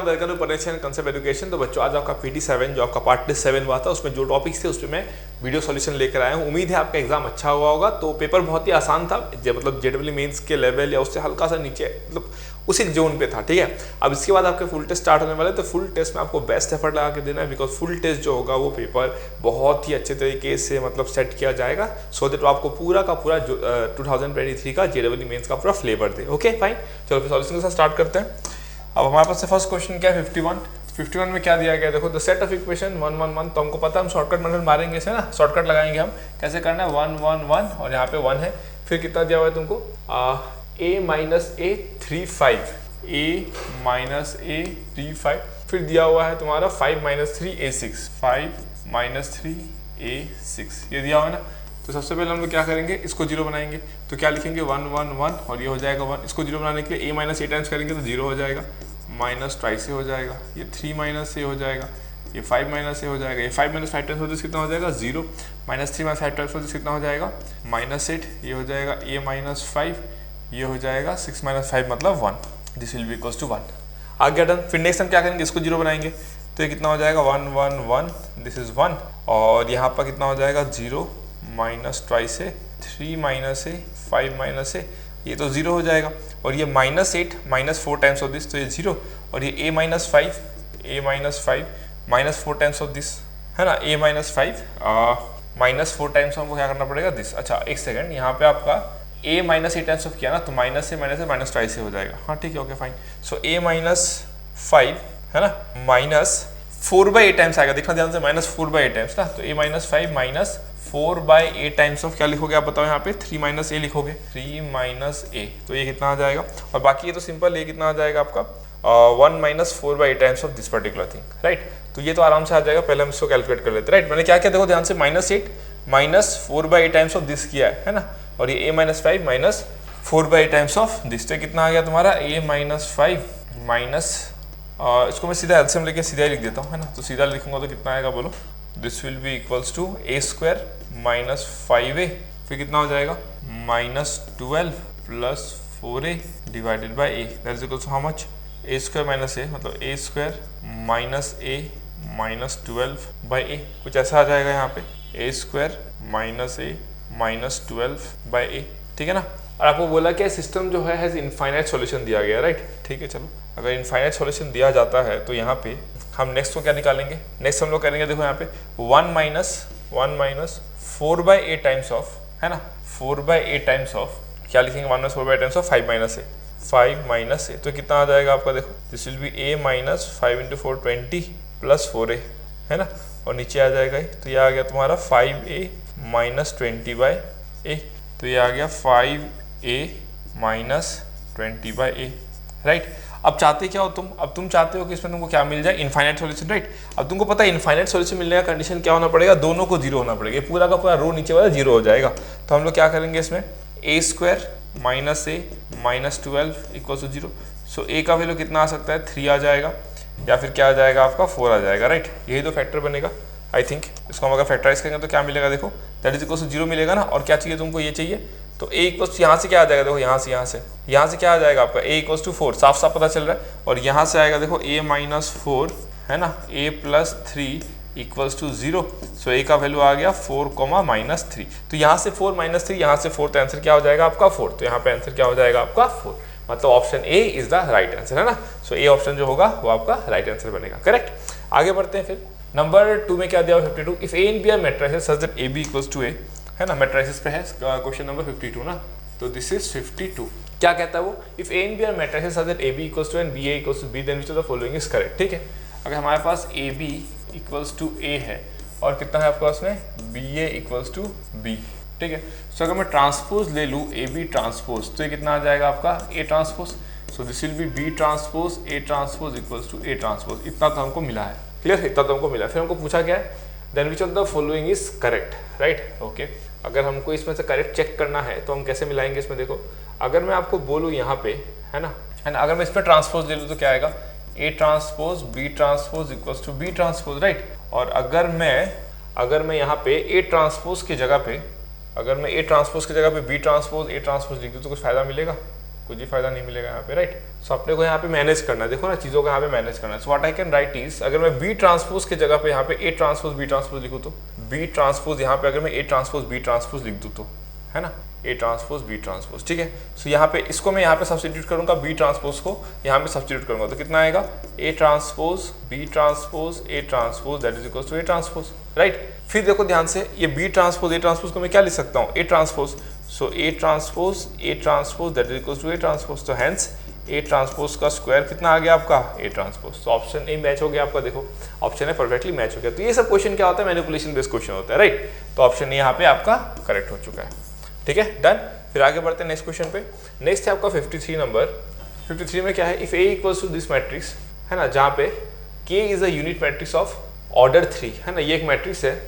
Welcome to potential concept education. तो बच्चों आज आपका PT7 जो आपका पार्ट 7 हुआ था उसमें जो टॉपिक्स थे उसमें मैं वीडियो सॉल्यूशन लेकर आया हूँ। उम्मीद है आपका एग्जाम अच्छा हुआ होगा। तो पेपर बहुत ही आसान था, मतलब JEE मेंस के लेवल या उससे हल्का सा नीचे, मतलब उसी जोन पे था। ठीक है, अब इसके बाद आपके फुल टेस्ट स्टार्ट होने वाले, तो फुल टेस्ट में आपको बेस्ट एफर्ट लगा के देना है, बिकॉज फुल टेस्ट जो होगा वो पेपर बहुत ही अच्छे तरीके से मतलब सेट किया जाएगा, सो दैट आपको पूरा का पूरा 2023 का JEE मेंस का पूरा फ्लेवर दे। ओके फाइन, चलो फिर सॉल्यूशन के साथ स्टार्ट करते हैं। अब हमारे पास से फर्स्ट क्वेश्चन क्या है 51 में क्या दिया गया है, देखो द सेट ऑफ इक्वेशन 1 1 1। तो हमको पता है हम शॉर्टकट मेथड मारेंगे इसे ना, शॉर्टकट लगाएंगे हम। कैसे करना है 1 1 1 और यहाँ पे 1 है। फिर कितना दिया हुआ है तुमको a minus a 3 5, a minus a 3 5। फिर दिया हुआ है तुम्हारा 5 माइनस 3 a 6, 5 माइनस 3 a 6, ये दिया हुआ है ना। तो सबसे पहले हम लोग क्या करेंगे, इसको जीरो बनाएंगे। तो क्या लिखेंगे 1 1 1 और ये हो जाएगा 1। इसको जीरो बनाने के लिए a माइनस a टाइम्स करेंगे तो जीरो हो जाएगा, माइनस ट्वाइस हो जाएगा, ये 3 माइनस a हो जाएगा, ये 5 माइनस a हो जाएगा, ये 5 माइनस 5 टाइम्स होते कितना हो जाएगा 0, माइनस 3 माइनस 5 टाइम्स होते कितना हो जाएगा माइनस 8, ये हो जाएगा a माइनस 5, ये हो जाएगा 6 माइनस 5 मतलब 1। This will be equals to 1। आ गया डन। फिर नेक्स्ट हम क्या करेंगे, इसको जीरो बनाएंगे तो ये कितना हो जाएगा 1 1 1, दिस इज 1। और यहाँ पर कितना हो जाएगा 0 माइनस ट्वाइस है, 3 माइनस है, 5 माइनस है, ये तो 0 हो जाएगा। और ये minus 8 minus 4 times of this, तो ये 0। और ये a minus 5 minus 4 times of this है ना, a माइनस 5 माइनस 4 टाइम्स हमको क्या करना पड़ेगा दिस। अच्छा एक सेकंड, यहाँ पे आपका a माइनस 8 टाइम्स ऑफ किया ना, तो माइनस से माइनस ट्वाइस से हो जाएगा। हाँ ठीक है, okay fine. So a minus 5 है ना माइनस 4/8 टाइम्स आएगा, देखना ध्यान से, माइनस 4/8 टाइम्स ना। तो a minus 5 minus 4/8 times of क्या लिखोगे आप बताओ, यहाँ पे 3 माइनस a लिखोगे, 3 माइनस a, तो ये कितना आ जाएगा। और बाकी ये तो सिंपल, ये कितना आ जाएगा आपका 1 minus 4/8 times of this particular thing, right. तो ये तो आराम से आ जाएगा, पहले हम इसको कैलकुलेट कर लेते हैं, राइट। मैंने क्या किया देखो ध्यान से, -8 माइनस 4/8 टाइम्स ऑफ दिस किया है ना, और ये a minus 5 minus 4/8 times of this, तो कितना आ गया तुम्हारा a माइनस 5 माइनस, इसको मैं सीधा एलसीएम लेके सीधा ही लिख देता हूँ है ना, तो सीधा लिखूंगा तो कितना आएगा बोलो, this will be equals to a square minus 5a, फिर कितना हो जाएगा minus 12 plus 4a divided by a, that is equals to how much, a square minus a, मतलब a square minus a minus 12 by a, कुछ ऐसा आ जाएगा यहाँ पे, a square minus a minus 12 by a, ठीक है ना। और आपको बोला कि सिस्टम जो है हैज इनफाइनाइट सॉल्यूशन दिया गया, राइट। ठीक है, चलो अगर इनफाइनाइट सॉल्यूशन दिया जाता है तो यहाँ पे हम नेक्स्ट को क्या निकालेंगे, नेक्स्ट हम लोग करेंगे देखो यहाँ पे 1 माइनस 4/8 टाइम्स ऑफ है ना, 4/8 टाइम्स ऑफ क्या लिखेंगे 1 minus 4/8 times of 5 minus a, 5 minus a, तो कितना आ जाएगा आपका देखो, this will be a minus 5 into 4 20 plus 4a है ना, और नीचे आ जाएगा तो ये आ गया तुम्हारा 5a माइनस 20/a, तो ये आ गया 5a माइनस 20/a, राइट। अब चाहते क्या हो तुम, अब तुम चाहते हो कि इसमें तुमको क्या मिल जाए, इनफाइनाइट सॉल्यूशन, राइट। अब तुमको पता है इनफाइनाइट सॉल्यूशन मिलने का कंडीशन क्या होना पड़ेगा, दोनों को जीरो होना पड़ेगा, पूरा का पूरा रो नीचे वाला जीरो हो जाएगा। तो हम लोग क्या करेंगे इसमें, a square minus a minus 12 equal to 0। So a का वैल्यू कितना आ सकता है 3 आ जाएगा, या फिर क्या आ जाएगा आपका 4 आ जाएगा, राइट। यही तो फैक्टर बनेगा आई थिंक। इसको हम अगर फैक्टराइज करेंगे तो क्या मिलेगा देखो, दैट इज इक्वल टू 0 मिलेगा ना। और क्या चाहिए तुमको, ये चाहिए, तो a इक्वल्स यहाँ से क्या आ जाएगा देखो, यहाँ से क्या आ जाएगा आपका a इक्वल्स टू 4, साफ साफ पता चल रहा है। और यहाँ से आएगा देखो a माइनस 4 है ना, a plus 3 equals to 0। So a का वैल्यू आ गया 4 माइनस 3, तो यहाँ से 4 माइनस 3, यहाँ से 4, तो आंसर क्या हो जाएगा आपका 4। तो यहाँ पे आंसर क्या हो जाएगा आपका 4, मतलब option A is the right answer है ना। सो ए ऑप्शन जो होगा वो आपका राइट आंसर बनेगा, करेक्ट। आगे बढ़ते हैं फिर नंबर 2 में क्या दिया हुआ 52, if a and b are matrices such that ab equals to a है ना, मैट्रिसेस पे है क्वेश्चन नंबर 52 ना, तो दिस इज 52। क्या कहता है वो, if a and b are matrices such that ab equals to and ba equals to b then which of the following is correct. ठीक है, अगर हमारे पास ab इक्वल्स टू a है और कितना है आपके पास में ba इक्वल्स टू b, ठीक है। सो अगर मैं ट्रांसपोज ले लूँ ab ट्रांसपोज, तो ये कितना आ जाएगा आपका a transpose. So this will be b transpose a transpose equals to a transpose. इतना तो हमको मिला है, क्लियर, इतना तो हमको मिला। फिर हमको पूछा क्या है, then which of the following is correct, right. Okay, अगर हमको इसमें से करेक्ट चेक करना है तो हम कैसे मिलाएंगे इसमें, देखो अगर मैं आपको बोलूँ यहाँ पे है ना, अगर मैं इस पर ट्रांसपोज ले लूँ तो क्या आएगा a transpose b transpose equals to b transpose, right. और अगर मैं यहाँ पे a ट्रांसपोज की जगह पे b ट्रांसपोज a ट्रांसपोज लिख दूँ तो कुछ फायदा मिलेगा, कुछ भी फायदा नहीं मिलेगा यहाँ पे, राइट। सो अपने को यहाँ पे मैनेज करना है, देखो ना चीज़ों को यहाँ पे मैनेज करना है। So what I can write is, अगर मैं बी ट्रांसपोज की जगह पे यहाँ पे ए ट्रांसपोज बी ट्रांसपोज लिखूँ तो बी ट्रांसपोज यहाँ पे अगर मैं ए ट्रांसपोज बी ट्रांसपोज लिख दूँ तो, है ना, ए ट्रांसपोज बी ट्रांसपोज, ठीक है। सो यहाँ पे इसको मैं यहाँ पे सब्स्टिट्यूट करूँगा, बी ट्रांसपोज को यहाँ पे सब्स्टिट्यूट करूँगा तो कितना आएगा, A transpose B transpose A transpose that is equal to A transpose, right. फिर देखो ध्यान से, ये बी ट्रांसपोज ए ट्रांसपोज को मैं क्या लिख सकता हूँ, A transpose. So A transpose that is equal to A transpose, तो हेंस ए ट्रांसपोज का स्क्वायर कितना आ गया आपका, ए ट्रांसपोज। तो ऑप्शन ए मैच हो गया आपका, देखो ऑप्शन ए परफेक्टली मैच हो गया। तो ये सब क्वेश्चन क्या होता है, मैनिपुलेशन बेस्ड क्वेश्चन होता है, राइट। तो ऑप्शन ए यहाँ पे आपका करेक्ट हो चुका है, ठीक है, डन। फिर आगे बढ़ते हैं नेक्स्ट क्वेश्चन पे। नेक्स्ट है आपका 53 नंबर। 53 में क्या है, if A equals to this matrix, है ना, जहाँ पे K is a unit matrix of order 3, है ना, ये एक मैट्रिक्स है,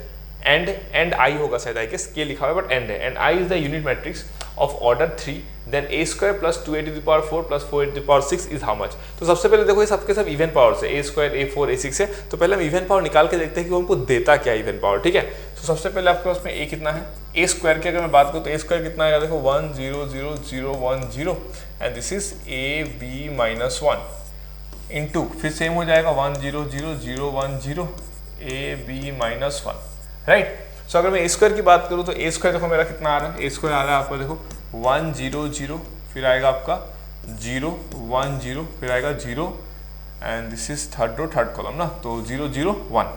एंड आई होगा शायद, आई गेस के लिखा हुआ है बट एंड है, and I is the unit matrix of order 3, then A square plus 2a to the power 4 plus 4a to the power 6 is how much. तो सबसे पहले देखो ये सबके सब इवन पावर्स है, ए स्क्वायर ए 4 ए 6 है। तो पहले हम इवन पावर निकाल के देखते हैं कि वो हमको देता क्या है इवन पावर, ठीक है। तो सबसे पहले आपके पास में ए कितना है, ए स्क्वायर की अगर मैं बात करूँ तो ए स्क्वायर कितना आएगा, देखो 1 0 0 0 1 0 and this is A B minus 1 into, फिर सेम हो जाएगा 1 0 0 0 1 0 A B minus 1, right. So अगर मैं ए स्क्वायर की बात करूँ तो ए स्क्वायर देखो मेरा कितना आ रहा है, ए स्क्वायर आ रहा है आपका देखो 1 0 0, फिर आएगा आपका 0 1 0, फिर आएगा 0 and this is third column ना, तो 0 0 1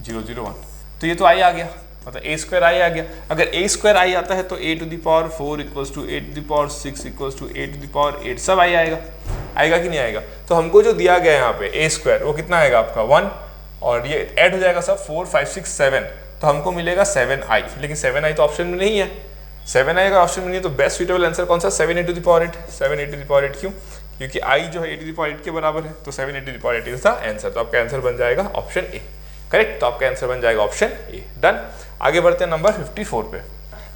0 0 1, तो ये तो आई आ गया, मतलब ए स्क्वायर आई आ गया। अगर ए स्क्वायर आई आता है तो a to the power 4 equals to a to the power 6 equals to a to the power 8, सब आई आएगा, आएगा कि नहीं आएगा। तो हमको जो दिया गया है यहाँ पे ए स्क्वायर वो कितना आएगा आपका 1, और ये ऐड हो जाएगा सब 4 5 6 7, तो हमको मिलेगा 7i, लेकिन 7i तो ऑप्शन में नहीं है। 7i अगर ऑप्शन में नहीं है तो बेस्ट सुटेबल आंसर कौन सा, 7a to the power 8, 7a to the power 8, क्यों, क्योंकि i जो है a टू द पावर 8 के बराबर है, तो 7a to the power 8 is the answer. तो आपका आंसर बन जाएगा ऑप्शन ए, करेक्ट। तो आपका आंसर बन जाएगा ऑप्शन ए, डन। आगे बढ़ते हैं नंबर 54 पे।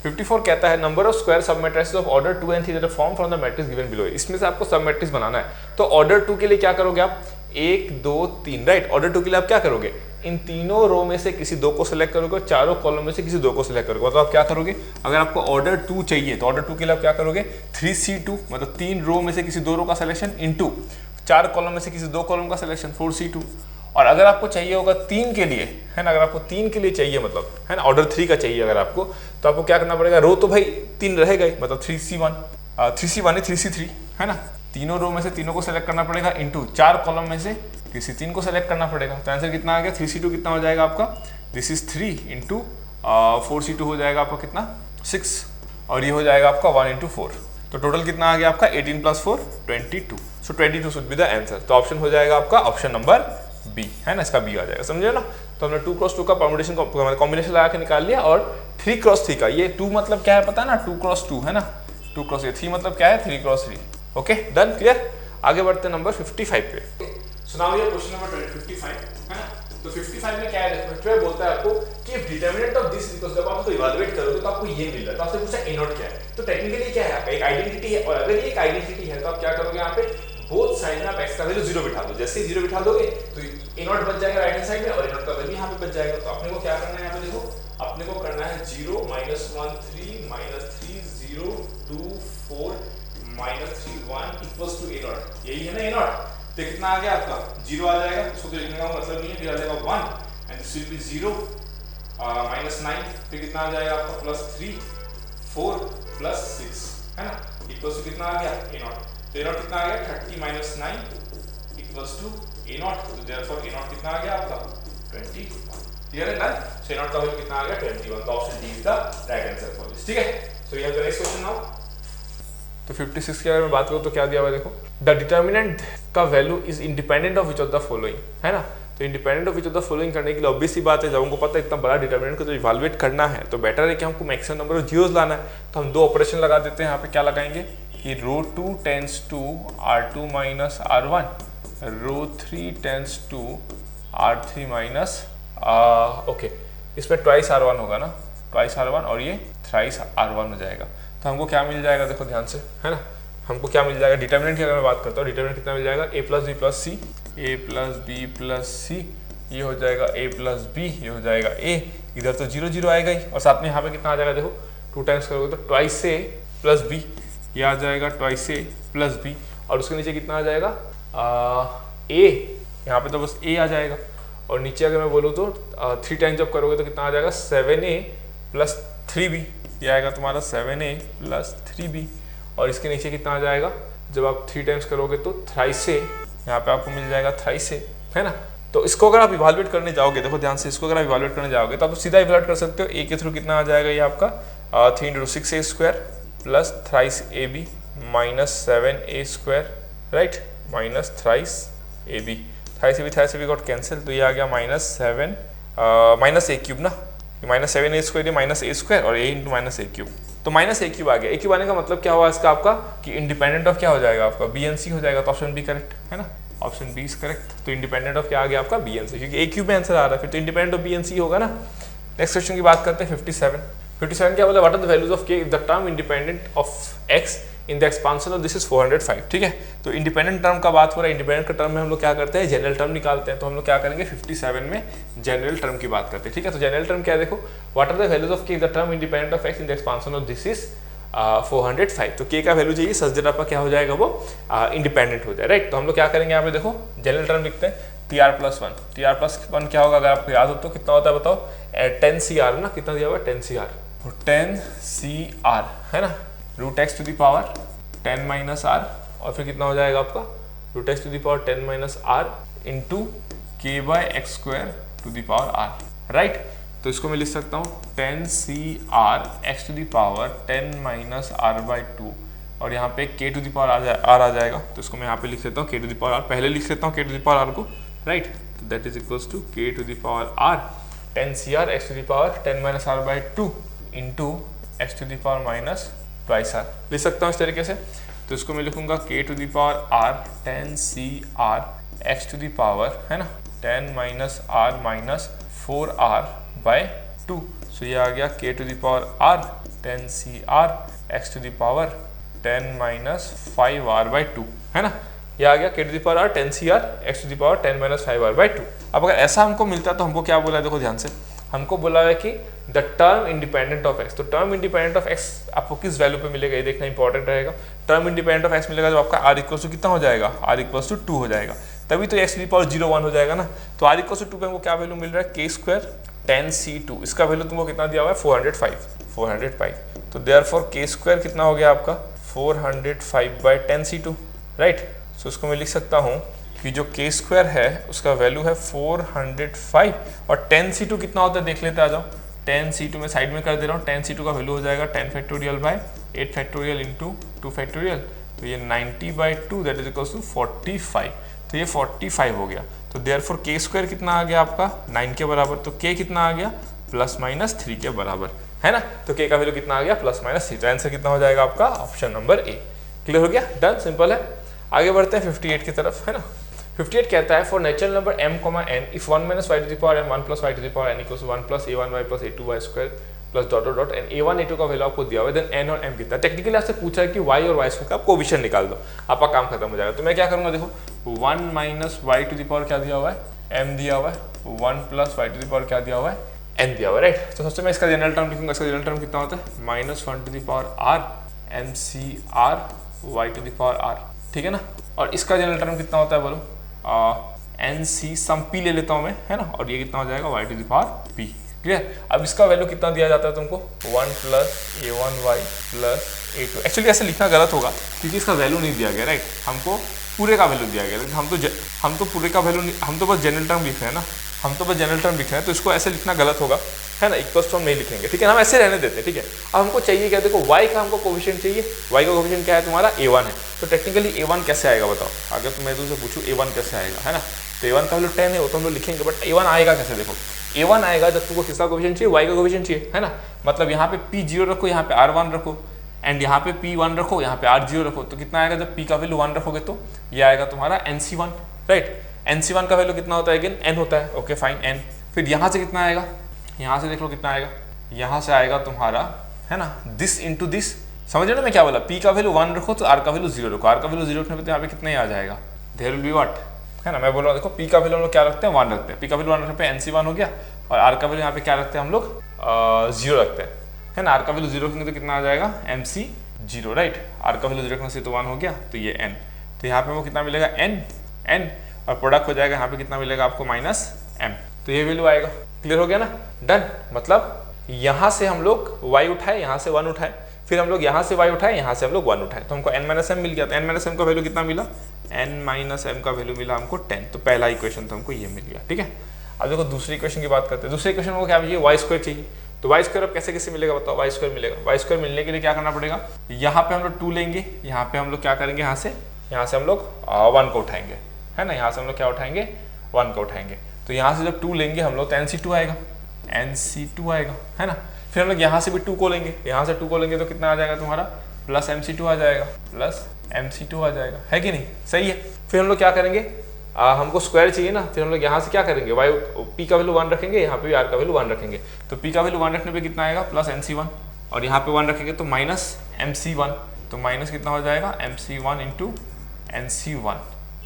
54 कहता है number of square sub matrices of order 2 and 3 that are form from the matrix given below. इसमें से आपको सब मैट्रिक्स बनाना है। तो ऑर्डर 2 के लिए क्या करोगे आप, 1 2 3, राइट। ऑर्डर 2 के लिए आप क्या करोगे, इन तीनों रो में से किसी दो को सिलेक्ट करोगे और चारों कॉलम में से किसी दो को सिलेक्ट करोगे। तो आप क्या करोगे, अगर आपको ऑर्डर 2 चाहिए तो ऑर्डर 2 के लिए आप क्या करोगे, 3C2, मतलब 3 रो में से किसी 2 रो का सिलेक्शन इनटू 4 कॉलम में से किसी 2 कॉलम का सिलेक्शन 4C2। और अगर आपको चाहिए होगा 3 के लिए, है ना, अगर आपको 3 के लिए चाहिए, मतलब है ना ऑर्डर 3 का चाहिए अगर आपको, तो आपको क्या करना पड़ेगा, रो तो भाई 3 रहेगा ही, मतलब 3C1 3C3, है ना, तीनों रो में से तीनों को सिलेक्ट करना पड़ेगा इनटू 4 कॉलम में से किसी 3 को सिलेक्ट करना पड़ेगा। तो आंसर कितना आ गया, 3C2 कितना हो जाएगा आपका, दिस इज 3 इंटू 4C2 हो जाएगा आपका कितना 6, और ये हो जाएगा आपका 1 इंटू 4, तो टोटल कितना आ गया आपका 18 plus 4 22। So 22 should be the answer. तो ऑप्शन हो जाएगा आपका ऑप्शन नंबर बी, है ना, इसका बी आ जाएगा, समझे ना। तो हमने 2 क्रॉस 2 का परम्यूटेशन कॉम्बिनेशन लगा के निकाल लिया, और 3 क्रॉस 3 का, ये 2 मतलब क्या है पता है ना, 2 क्रॉस 2 है ना, 2 क्रॉस 3 मतलब क्या है, 3 क्रॉस 3। Okay done, clear. आगे बढ़ते हैं नंबर 55 पे। सो नाउ ये क्वेश्चन नंबर 55, है ना। तो 55 में क्या है, देखो बोलता है आपको कि डिटरमिनेंट ऑफ दिस इक्वल्स, जब आप उसको इवैल्यूएट करोगे तो आपको ये मिल रहा है, तो आपसे पूछा ए नॉट क्या है। तो टेक्निकली क्या है आपका, एक आइडेंटिटी है, और अगर ये एक आइडेंटिटी है तो आप क्या करोगे, यहाँ पे बोथ साइड में आप x का वैल्यू 0 बिठा दो। जैसे ही 0 बिठा दोगे तो ए नॉट बच जाएगा राइट हैंड साइड में, और ए नॉट का वैल्यू यहाँ पे बच जाएगा। तो अपने को क्या करना है, यहाँ पे देखो अपने को करना है 0 -1 3 -3 0 2 4 -3 1 इक्वल्स टू ए नॉट, यही है ना ए नॉट। तो कितना आ गया आपका 0 आ जाएगा, उसको तो लिखने का मतलब नहीं है, फिर आ जाएगा 1 एंड दिस विल बी 0 -9, फिर कितना आ जाएगा आपका +3 4 +6, है ना, इक्वल्स टू कितना आ गया ए नॉट। तो ए नॉट कितना आ गया 30 -9 इक्वल्स टू ए नॉट। तो देयरफॉर ए नॉट कितना आ गया आपका 21, क्लियर है ना। सो ए नॉट का वैल्यू कितना आ गया 21। तो option D is the right answer for this, ठीक है। सो ये है द नेक्स्ट क्वेश्चन नाउ। तो 56 की अगर मैं बात करूँ तो क्या दिया हुआ है, देखो द डिटर्मिनेंट का value is independent of which of the following, है ना। तो independent of which of the following करने के लिए ऑब्वियस सी बात है, जब हमको पता है इतना बड़ा डिटर्मिनेंट को तो इवैल्यूएट करना है तो बेटर है कि हमको मैक्सिमम नंबर ऑफ जीरोस लाना है। तो हम 2 ऑपरेशन लगा देते हैं। यहाँ पे क्या लगाएंगे कि row 2 tends to R2 minus R1, row 3 tends to R3 minus okay, इसमें ट्वाइस R1 होगा ना, ट्वाइस R1, और ये थ्राइस R1 हो जाएगा। तो हमको क्या मिल जाएगा, देखो ध्यान से, है ना, हमको क्या मिल जाएगा डिटर्मिनेंट की अगर मैं बात करता हूँ, डिटर्मिनेंट कितना मिल जाएगा, a + b + c, a + b + c, ये हो जाएगा a + b, ये हो जाएगा a, इधर तो 0 0 आएगा ही, और साथ में यहाँ पे कितना आ जाएगा, देखो 2 टाइम्स करोगे तो ट्वाइस a + b, ये आ जाएगा ट्वाइस ए प्लस बी, और उसके नीचे कितना आ जाएगा ए, यहाँ पे तो बस ए आ जाएगा, और नीचे अगर मैं बोलूँ तो 3 टाइम्स जब करोगे तो कितना आ जाएगा 7a प्लस 3b, ये आएगा तुम्हारा 7a प्लस 3b, और इसके नीचे कितना आ जाएगा जब आप 3 टाइम्स करोगे तो थ्राइस ए, यहाँ पे आपको मिल जाएगा थ्राइस ए, है ना। तो इसको अगर आप इवाल्युएट करने जाओगे, देखो ध्यान से, इसको अगर आप इवाल्युएट करने जाओगे तो आप सीधा इवाल्युएट कर सकते हो। ए के थ्रू कितना आ जाएगा ये आपका 3 × 6a² plus thrice A B minus 7a², right, minus thrice A B, thrice A B got cancel, तो ये आ गया -7 माइनस ए क्यूब ना, माइनस 7a² माइनस a² और a into minus A cube, तो माइनस ए क्यूब आ गया। A cube आने का मतलब क्या हुआ इसका आपका कि इंडिपेंडेंट ऑफ क्या हो जाएगा आपका बी एन सी हो जाएगा, तो ऑप्शन बी करेक्ट है ना, ऑप्शन बी इज करेक्ट। तो इंडिपेंडेंट ऑफ क्या आ गया आपका बी एन सी, क्योंकि ए क्यूब में आंसर आ रहा है फिर तो independent of B and C होगा ना। नेक्स्ट क्वेश्चन की बात करते हैं 57 क्या बोला, what are the values of k if the term independent of x in the expansion of this is 405, ठीक है। तो इंडिपेंडेंट टर्म का बात हो रहा है, इंडिपेंडेंट का टर्म में हम लोग क्या करते हैं जनरल टर्म निकालते हैं, तो हम लोग क्या करेंगे 57 में जनरल टर्म की बात करते हैं, ठीक है। तो जनरल टर्म क्या है देखो, what are the values of k the term independent of x in the expansion of this is 405, तो के का वैल्यू चाहिए सच दैट आपका क्या हो जाएगा वो इंडिपेंडेंट हो जाए, राइट। तो हम लोग क्या करेंगे यहाँ पे देखो जनरल टर्म लिखते हैं TR+1, TR+1 क्या होगा अगर आपको याद हो तो कितना होता है बताओ, 10 CR ना, कितना दिया हुआ है 10 CR, तो 10 CR है ना, √x to the power 10 minus r, और फिर कितना हो जाएगा आपका √x to the power 10 minus r into k/x² to the power r, right. तो इसको मैं लिख सकता हूँ 10 CR x to the power 10 minus r/2, और यहाँ पे k to the power r आ जाएगा, तो इसको मैं यहाँ पे लिख लेता हूँ k to the power r, पहले लिख लेता हूँ k to the power r को, राइट। तो that is equals to k to the power r 10 CR x to the power 10 minus r/2 into x to the power minus twice r, लिख सकता हूँ इस तरीके से। तो इसको मैं लिखूंगा k to the power r 10 CR x to the power है ना 10 माइनस r माइनस 4r/2, सो ये आ गया k to the power r 10 CR x to the power 10 minus 5r/2, है ना, ये आ गया k to the power r 10 CR x to the power 10 minus 5r/2। अब अगर ऐसा हमको मिलता तो हमको क्या बोला है देखो ध्यान से, हमको बोला है कि the term independent of x, तो टर्म इंडिपेंडेंट ऑफ एक्स आपको किस वैल्यू पे मिलेगा ये देखना इंपॉर्टेंट रहेगा। टर्म इंडिपेंडेंट ऑफ एक्स मिलेगा जब आपका r इक्वल्स टू कितना हो जाएगा, r इक्वल्स टू 2 हो जाएगा, तभी तो x टू द पावर 0 1 हो जाएगा ना। तो r इक्वल्स टू 2 पे हमको क्या वैल्यू मिल रहा है k² 10c2, इसका वैल्यू तुमको कितना दिया हुआ है 405, तो देयरफॉर k² कितना हो गया आपका 405/10c2, राइट। सो इसको मैं लिख सकता हूँ कि जो k² है उसका वैल्यू है 405, और 10c2 कितना होता है देख लेते आ जाओ, 10c2 में साइड में कर दे रहा हूँ, 10c2 का वैल्यू हो जाएगा 10 factorial by 8 factorial into 2 factorial, तो ये 90/2 दैट इज इक्वल्स टू 45, तो ये 45 हो गया। तो देयरफॉर k² कितना आ गया आपका 9 के बराबर, तो k कितना आ गया ±3 के बराबर, है ना। तो k का वैल्यू कितना आ गया ±3, तो आंसर कितना हो जाएगा आपका ऑप्शन नंबर ए। क्लियर हो गया, डन, सिंपल है। आगे बढ़ते हैं 58 की तरफ, है ना। 58 कहता है for natural number m, n if 1 - y to the power m 1 + y to the power n equals 1 + a1y + a2y² plus dot dot and a1 a2 का वैल्यू आपको दिया हुआ है, देन n और m कितना। टेक्निकली आपसे पूछा है कि y और y² का कोएफिशिएंट निकाल दो, आपका काम खत्म हो जाएगा। तो मैं क्या करूंगा देखो 1 - y to the power क्या दिया हुआ है m दिया हुआ है, 1 + y to the power क्या दिया हुआ है n दिया हुआ है, राइट। तो सबसे मैं इसका जनरल टर्म लिखूंगा, इसका जनरल टर्म कितना होता है -1 to the power r mcr y to the power r, ठीक है ना। और इसका जनरल टर्म कितना होता है बोलो nc सम p ले लेता हूं मैं, है ना, और ये कितना हो जाएगा y to the power p। Clear. अब इसका वैल्यू कितना दिया जाता है तुमको 1 + a1y + a2। एक्चुअली ऐसे लिखना गलत होगा क्योंकि इसका वैल्यू नहीं दिया गया, राइट। हमको पूरे का वैल्यू दिया गया, लेकिन हम तो पूरे का वैल्यू, हम तो बस जनरल टर्म लिख रहे हैं ना, हम तो बस जनरल टर्म लिख रहे हैं, तो इसको ऐसे लिखना गलत होगा, है ना। इक्वल्स टू हम नहीं लिखेंगे, ठीक है, हम ऐसे रहने देते हैं, ठीक है। अब हमको चाहिए क्या देखो y का हमको कोएफिशिएंट चाहिए, y का कोएफिशिएंट क्या है तुम्हारा a1 है। तो टेक्निकली a1 कैसे आएगा बताओ, अगर मैं तुमसे पूछूं a1 कैसे आएगा, है ना। तो a1 का वैल्यू 10 है, वो तो हम लोग लिखेंगे, बट a1 आएगा कैसे देखो, a1 आएगा जब तुमको किसका कोएफिशिएंट चाहिए, y का कोएफिशिएंट चाहिए, है ना। मतलब यहाँ पे p0 रखो, यहाँ पे r1 रखो, एंड यहाँ पे p1 रखो, यहाँ पे r0 रखो, तो कितना आएगा जब p का वैल्यू 1 रखोगे तो ये आएगा तुम्हारा nc1, राइट। nc1 का वैल्यू कितना होता है अगेन n होता है, ओके फाइन n। फिर यहाँ से कितना आएगा, यहाँ से देख लो कितना आएगा, यहाँ से आएगा तुम्हारा, है ना, दिस इंटू दिस, समझ रहे ना मैं क्या बोला, p का वैल्यू 1 रखो तो r का वैल्यू 0 रखो, r का वैल्यू 0 रखने पे तो यहाँ पे कितना ही आ जाएगा, देयर विल बी व्हाट, है ना। मैं बोल रहा हूँ देखो p का वैल्यू हम लोग क्या रखते हैं 1 रखते हैं, p का वैल्यू 1 रखने पे nc1 हो गया, और r का वैल्यू यहाँ पे क्या रखते हैं हम लोग 0 रखते हैं, है ना। r का वैल्यू 0 रखेंगे तो कितना आ जाएगा mc 0, राइट। आर का वैल्यू 0 रखने से तो 1 हो गया, तो ये n, तो यहाँ पे हमको कितना मिलेगा n, और प्रोडक्ट हो जाएगा यहाँ पे कितना मिलेगा आपको -m, तो ये वैल्यू आएगा। क्लियर हो गया ना, डन। मतलब यहाँ से हम लोग y उठाए, यहाँ से 1 उठाए, फिर हम लोग यहाँ से y उठाए, यहाँ से हम लोग 1 उठाए, तो हमको n - m मिल गया। तो n - m का वैल्यू कितना मिला, n - m का वैल्यू मिला हमको 10, तो पहला इक्वेशन तो हमको ये मिल गया, ठीक है। अब देखो दूसरी इक्वेशन की बात करते हैं। दूसरे इक्वेशन को क्या चाहिए, y² चाहिए। तो y² अब कैसे कैसे मिलेगा बताओ, y² मिलेगा। y² मिलने के लिए क्या करना पड़ेगा, यहाँ पे हम लोग 2 लेंगे, यहाँ पे हम लोग क्या करेंगे, यहाँ से हम लोग 1 को उठाएंगे, है ना, यहाँ से हम लोग क्या उठाएंगे, 1 को उठाएंगे। तो यहाँ से जब 2 लेंगे हम लोग तो NC2 आएगा, NC2 आएगा, है ना। फिर हम लोग यहाँ से भी 2 को लेंगे, यहाँ से 2 को लेंगे तो कितना आ जाएगा तुम्हारा, प्लस MC2 आ जाएगा, प्लस MC2 आ जाएगा, है कि नहीं, सही है। फिर हम लोग क्या करेंगे, हमको स्क्वायर चाहिए ना, फिर हम लोग यहाँ से क्या करेंगे, y p का वैल्यू 1 रखेंगे, यहाँ पे भी r का वैल्यू 1 रखेंगे, तो p का वैल्यू 1 रखने पे कितना आएगा, प्लस MC1, और यहाँ पे 1 रखेंगे तो माइनस MC1, तो माइनस कितना हो जाएगा, MC1 इंटू NC1,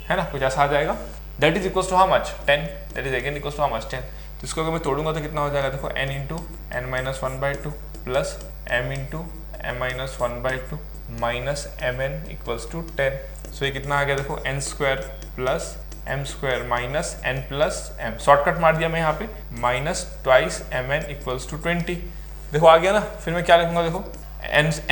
है ना, कुछ ऐसा आ जाएगा। That is equals to how much, 10, that is again equals to how much, 10। तो इसको अगर मैं तोड़ूंगा तो कितना हो जाएगा, देखो n into n-1/2 plus m into m-1/2 minus mn equals to 10। So ये कितना आ गया, देखो n² plus m² minus n plus m, shortcut मार दिया मैं यहाँ पे, minus twice mn equals to 20। देखो आ गया ना। फिर मैं क्या लिखूंगा, देखो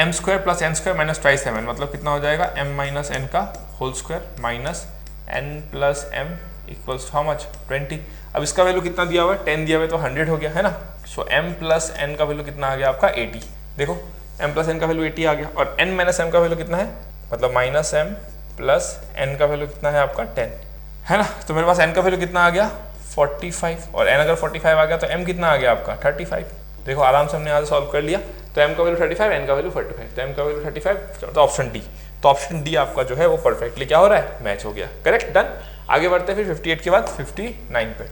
m² plus n² minus twice mn, मतलब कितना हो जाएगा, m माइनस n का whole square minus n plus m equals to how much, 20। अब इसका वैल्यू कितना दिया हुआ है, 10 दिया हुआ है, तो 100 हो गया, है ना। सो m प्लस n का वैल्यू कितना आ गया आपका, 80। देखो m प्लस n का वैल्यू 80 आ गया, और n माइनस m का वैल्यू कितना है, मतलब माइनस m प्लस n का वैल्यू कितना है आपका 10, है ना। तो मेरे पास n का वैल्यू कितना आ गया, 45, और n अगर 45 आ गया तो m कितना आ गया आपका 35। देखो आराम से हमने यहाँ से सॉल्व कर लिया। तो m का वैल्यू 35, n का वैल्यू 45, तो m का वैल्यू 35, तो ऑप्शन डी। तो ऑप्शन डी आपका जो है वो परफेक्टली क्या हो रहा है, मैच हो गया, करेक्ट, डन। आगे बढ़ते हैं फिर 58 के बाद 59 पे।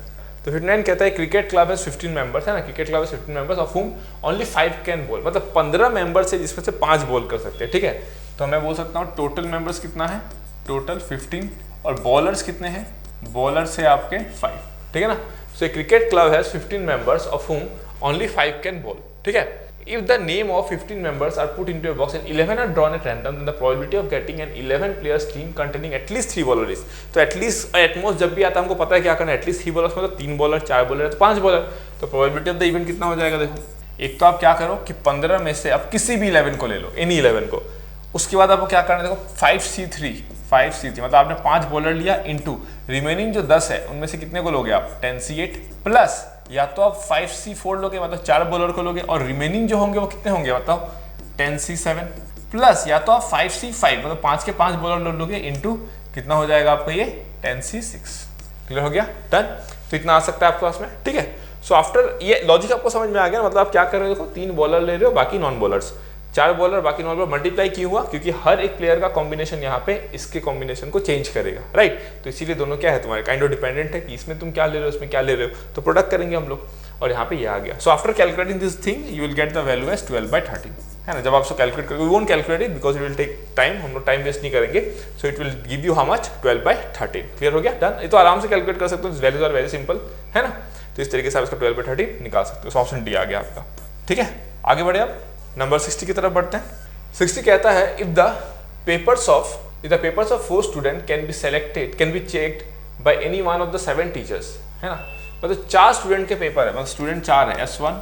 तो 59 कहता है क्रिकेट क्लब है 15 मेंबर्स, है ना, क्रिकेट क्लब है 15 members of whom only 5 can ball, मतलब 15 मेंबर्स है जिसमें से 5 बॉल कर सकते हैं, ठीक है। तो मैं बोल सकता हूँ टोटल मेंबर्स कितना है, टोटल 15, और बॉलर्स कितने हैं, बॉलर्स है आपके 5, ठीक है ना। So cricket club has 15 members of whom only 5 can bowl, ठीक है। If the name of 15 members are put into a box and 11 are drawn at random, then the probability of getting an 11 players team containing at least 3 bowlers is, तो at least at most जब भी आता है हमको पता है क्या करना है, एटलीस्ट 3 बॉलर्स मतलब 3 बॉलर, 4 बॉलर है तो 5 बॉलर। तो प्रोबेबिलिटी ऑफ द इवेंट कितना हो जाएगा, देखो एक तो आप क्या करो कि 15 में से आप किसी भी 11 को ले लो, एनी 11 को, उसके बाद आपको क्या करना है, देखो 5C3 मतलब आपने 5 बॉलर लिया इंटू रिमेनिंग जो 10 है उनमें से कितने को लोगे आप, 10C8 प्लस या तो आप 5C4 लोगे मतलब 4 बॉलर को लोगे, और रिमेनिंग जो होंगे वो कितने होंगे बताओ, 10C7 प्लस या तो आप 5C5 मतलब 5 के 5 बॉलर लोगे इंटू कितना हो जाएगा आपका ये 10C6। क्लियर हो गया, डन। तो इतना आ सकता है आपके पास में, ठीक है। सो आफ्टर ये लॉजिक आपको समझ में आ गया, मतलब आप क्या कर रहे हो, देखो 3 बॉलर ले रहे हो, बाकी नॉन बॉलर्स, 4 बॉलर बाकी नॉन बॉलर, मल्टीप्लाई क्यों हुआ, क्योंकि हर एक प्लेयर का कॉम्बिनेशन यहाँ पे इसके कॉम्बिनेशन को चेंज करेगा, राइट। तो इसीलिए दोनों क्या है तुम्हारे काइंड ऑफ डिपेंडेंट है कि इसमें तुम क्या ले रहे हो, इसमें क्या ले रहे हो, तो प्रोडक्ट करेंगे हम लोग, और यहाँ पे ये आ गया। So after calculating this thing you will get the value as 12/13, है ना। जब आप उसको कैलकुलेट करोगे, we won't calculate it because it will take time, हम लोग टाइम वेस्ट नहीं करेंगे। So it will give you how much, 12/13। Clear हो गया, डन। ये तो आराम से कैलकुलेट कर सकते हो, वैल्यूज आर वेरी सिंपल, है ना। तो इस तरीके से आप इसका 12/13 निकाल सकते हो। ऑप्शन डी आ गया आपका, ठीक है। आगे बढ़े आप नंबर 60 की तरफ बढ़ते हैं। 60 कहता है if the papers of 4 student can be checked by any one of the 7 teachers, है ना। मतलब 4 स्टूडेंट के पेपर है, मतलब स्टूडेंट 4 है, S1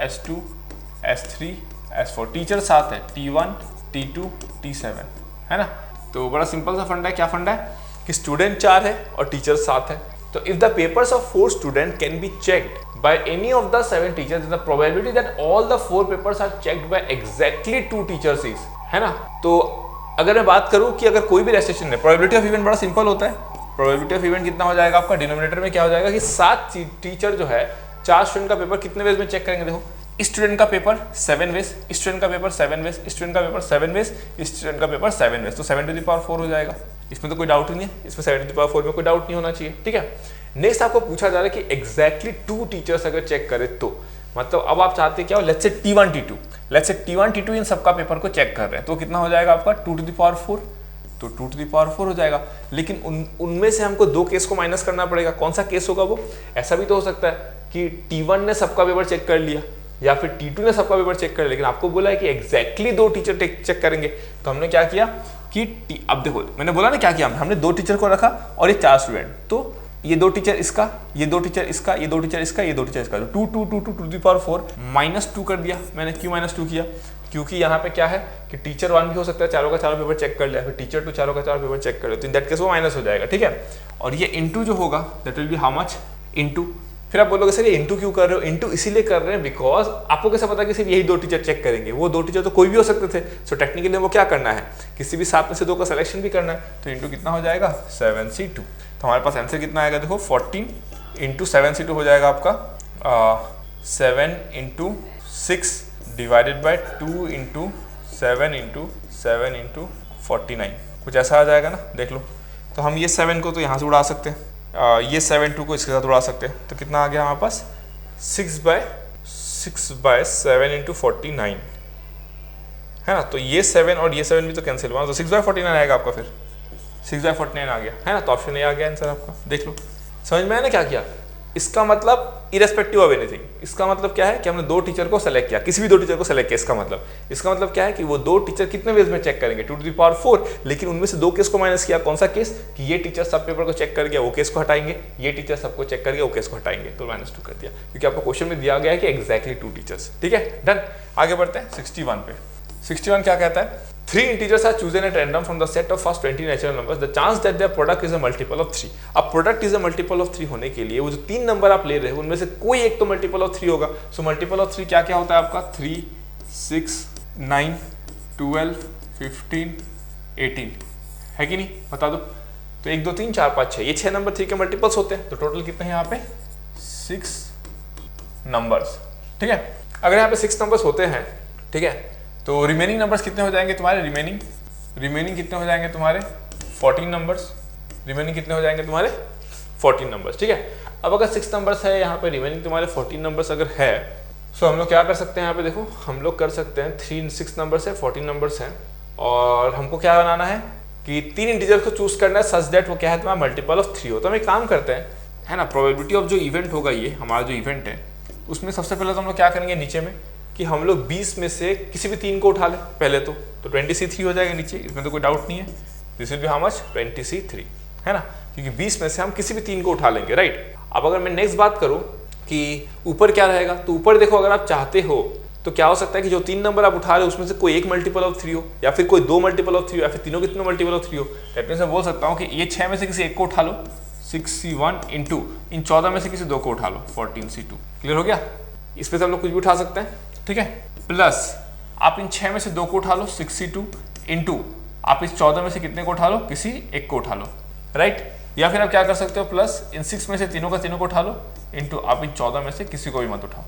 S2 S3 S4, teacher 7 है, T1 T2 T7, है ना। तो बड़ा सिंपल सा फंडा है, क्या फंडा है कि स्टूडेंट 4 है और टीचर 7 है। तो if the papers of 4 student can be checked by any of the 7 teachers, the probability that all the 4 papers are checked by exactly 2 teachers is, है ना। तो अगर मैं बात करूं कि अगर कोई भी रेस्ट्रिक्शन है, प्रोबेबिलिटी ऑफ इवेंट बड़ा सिंपल होता है। प्रोबेबिलिटी ऑफ इवेंट कितना हो जाएगा आपका, डिनोमिनेटर में क्या हो जाएगा कि 7 टीचर जो है 4 स्टूडेंट का पेपर कितने वेज में चेक करेंगे, देखो स्टूडेंट का पेपर 7 वेज, स्टूडेंट का पेपर 7 वेज, स्टूडेंट का पेपर 7 वेज, स्टूडेंट का पेपर 7 वेज, तो 7⁴ हो जाएगा। इसमें तो कोई डाउट ही नहीं है, इसमें 7⁴ में कोई डाउट नहीं होना चाहिए, ठीक है। नेक्स्ट आपको पूछा जा रहा है कि एग्जैक्टली 2 टीचर्स अगर चेक करे तो, मतलब अब आप चाहते क्या हो, लेट्स से T1 T2 इन सबका पेपर को चेक कर रहे हैं, तो कितना हो जाएगा आपका 2⁴, तो 2⁴ हो जाएगा। लेकिन उनमें से हमको 2 केस को माइनस करना पड़ेगा। कौन सा केस होगा वो, ऐसा भी तो हो सकता है कि T1 ने सबका पेपर चेक कर लिया या फिर T2 ने सबका पेपर चेक कर, लेकिन आपको बोला है कि एग्जैक्टली 2 टीचर चेक करेंगे। तो हमने क्या किया कि अब देखो मैंने बोला ना क्या किया हमने 2 टीचर को रखा और ये 4 स्टूडेंट, तो ये 2 टीचर इसका, ये 2 टीचर इसका, ये 2 टीचर इसका, ये 2 टीचर इसका, 2 2 2 2 टू द पावर 4 -2 कर दिया मैंने। क्यों -2 किया? क्योंकि यहाँ पे क्या है कि टीचर 1 भी हो सकता है, चारों का चारों पेपर चेक कर लिया, फिर टीचर 2 चारों का चारों पेपर चेक कर लिया, तो इन दैट केस वो माइनस हो जाएगा, ठीक है। और ये इंटू जो होगा that will B how much, into. फिर आप बोलोगे सर ये इंटू क्यों कर रहे हो? इंटू इसीलिए कर रहे हैं बिकॉज आपको कैसे पता कि सिर्फ यही 2 टीचर चेक करेंगे, वो 2 टीचर तो कोई भी हो सकते थे। सो टेक्निकली वो क्या करना है, किसी भी 7 में से 2 का सिलेक्शन भी करना है, तो इंटू कितना हो जाएगा 7C2। तो हमारे पास आंसर कितना आएगा देखो 14 इंटू 7C2 हो जाएगा आपका 7 into 6 divided by 2 into 7 into 7 into 49, कुछ ऐसा आ जाएगा ना, देख लो। तो हम ये 7 को तो यहाँ से उड़ा सकते हैं, ये 7 2 को इसके साथ उड़ा सकते हैं, तो कितना आ गया हमारे पास 6 बाय 7 इंटू 49 है ना। तो ये 7 और ये 7 भी तो कैंसिल हुआ, तो 6 बाय 49 आएगा आपका, फिर 6 बाय 49 आ गया है ना। तो ऑप्शन ए आ गया आंसर आपका, देख लो। समझ में आया ना क्या किया? इसका मतलब इरेस्पेक्टिव ऑफ एनीथिंग, इसका मतलब क्या है कि हमने 2 टीचर को सेलेक्ट किया, किसी भी 2 टीचर को सेलेक्ट किया। इसका मतलब क्या है कि वो 2 टीचर कितने वेज में चेक करेंगे 2 टू द पावर 4, लेकिन उनमें से 2 केस को माइनस किया। कौन सा केस? कि ये टीचर सब पेपर को चेक कर गया, वो केस को हटाएंगे, ये टीचर सबको चेक कर गया, वो केस को हटाएंगे, तो -2 कर दिया, क्योंकि आपको क्वेश्चन में दिया गया है कि एग्जैक्टली 2 टीचर्स। ठीक है, डन। आगे बढ़ते हैं 61 पे। 61 क्या कहता है? 3 integers are chosen at random from the set of first 20 natural numbers. The chance that their product is a multiple of 3. अब product is a multiple of 3 होने के लिए वो जो 3 नंबर आप ले रहे हो उनमें से कोई एक तो मल्टीपल ऑफ 3 होगा। सो मल्टीपल ऑफ 3 क्या क्या होता है आपका? 3, 6, 9, 12, 15, 18 है कि नहीं? बता दो। तो 1 2 3 4 5 6 ये 6 नंबर 3 के मल्टीपल्स होते हैं। तो टोटल कितने हैं यहाँ पे? 6 नंबर्स। ठीक है, अगर यहाँ पे 6 नंबर्स होते हैं, ठीक है, तो रिमेनिंग नंबर्स कितने हो जाएंगे तुम्हारे? रिमेनिंग कितने हो जाएंगे तुम्हारे? 14 नंबर्स। रिमेनिंग कितने हो जाएंगे तुम्हारे? 14 नंबर्स। ठीक है, अब अगर 6 नंबर्स है यहाँ पे, रिमेनिंग तुम्हारे 14 नंबर्स अगर है, सो हम लोग क्या कर सकते हैं यहाँ पे? देखो हम लोग कर सकते हैं 6 नंबर्स है, 14 नंबर्स हैं, और हमको क्या बनाना है कि 3 इंटीजर को चूज करना है सच दैट वो क्या है तुम्हारा मल्टीपल ऑफ 3 हो। तो हम एक काम करते हैं, है ना, प्रोबेबिलिटी ऑफ जो इवेंट होगा, ये हमारा जो इवेंट है उसमें सबसे पहले तो हम लोग क्या करेंगे नीचे में कि हम लोग 20 में से किसी भी 3 को उठा लें पहले तो 20C3 हो जाएगा नीचे, इसमें तो कोई डाउट नहीं है। This will B how much? 20C3 है ना, क्योंकि 20 में से हम किसी भी 3 को उठा लेंगे, राइट। अब अगर मैं नेक्स्ट बात करूं कि ऊपर क्या रहेगा, तो ऊपर देखो अगर आप चाहते हो तो क्या हो सकता है कि जो 3 नंबर आप उठा रहे हो उसमें से कोई एक मल्टीपल ऑफ 3 हो, या फिर कोई 2 मल्टीपल ऑफ 3 हो, या फिर तीनों के तीनों मल्टीपल ऑफ 3 हो। दैट मींस मैं बोल सकता हूँ कि ये 6 में से किसी एक को उठा लो 6C1 इंटू इन 14 में से किसी 2 को उठा लो 14C2। क्लियर हो गया? इस पे से हम लोग कुछ भी उठा सकते हैं, ठीक है। प्लस आप इन 6 में से 2 को उठा लो 6C2 इंटू आप इस 14 में से कितने को उठा लो? किसी एक को उठा लो, राइट। या फिर आप क्या कर सकते हो, प्लस इन 6 में से तीनों का तीनों को उठा लो इंटू आप इन 14 में से किसी को भी मत उठाओ।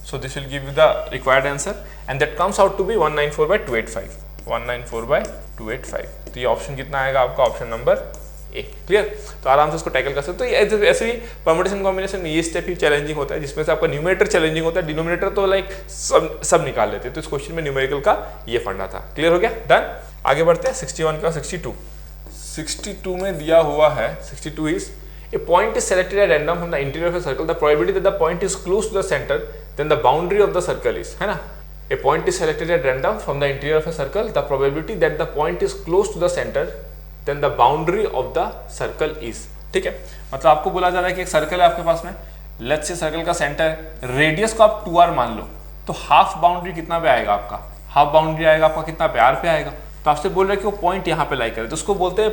So this will give you the required answer and that comes out to be 194/285 194/285। तो ये ऑप्शन कितना आएगा आपका? Option number A. क्लियर? तो आराम से इसको टैकल कर सकते हो। तो ऐसे ही परम्यूटेशन कॉम्बिनेशन में ये स्टेप ही चैलेंजिंग होता है, जिसमें से आपका न्यूमरेटर चैलेंजिंग होता है, डिनोमिनेटर तो लाइक सब निकाल लेते हैं। तो इस क्वेश्चन में न्यूमेरिकल का ये फंडा था। क्लियर हो गया? डन। आगे बढ़ते हैं 61 का 62 में दिया हुआ है 62 is a point is selected at random from the interior of a circle, the probability that the point is close to the centre than the boundary of the circle is, है ना। A point is selected at random from the interior of a circle, the probability that the point is close to the centre than the boundary of the circle is. ठीक है, मतलब आपको बोला जा रहा है कि एक सर्कल है आपके पास में, लेट्स से सर्कल का सेंटर है, रेडियस को आप 2r मान लो, तो हाफ बाउंड्री कितना पे आएगा आपका? हाफ बाउंड्री आएगा आपका कितना पे? r पे आएगा। तो आपसे बोल रहे हैं कि वो पॉइंट यहाँ पे लाई करे, तो उसको बोलते हैं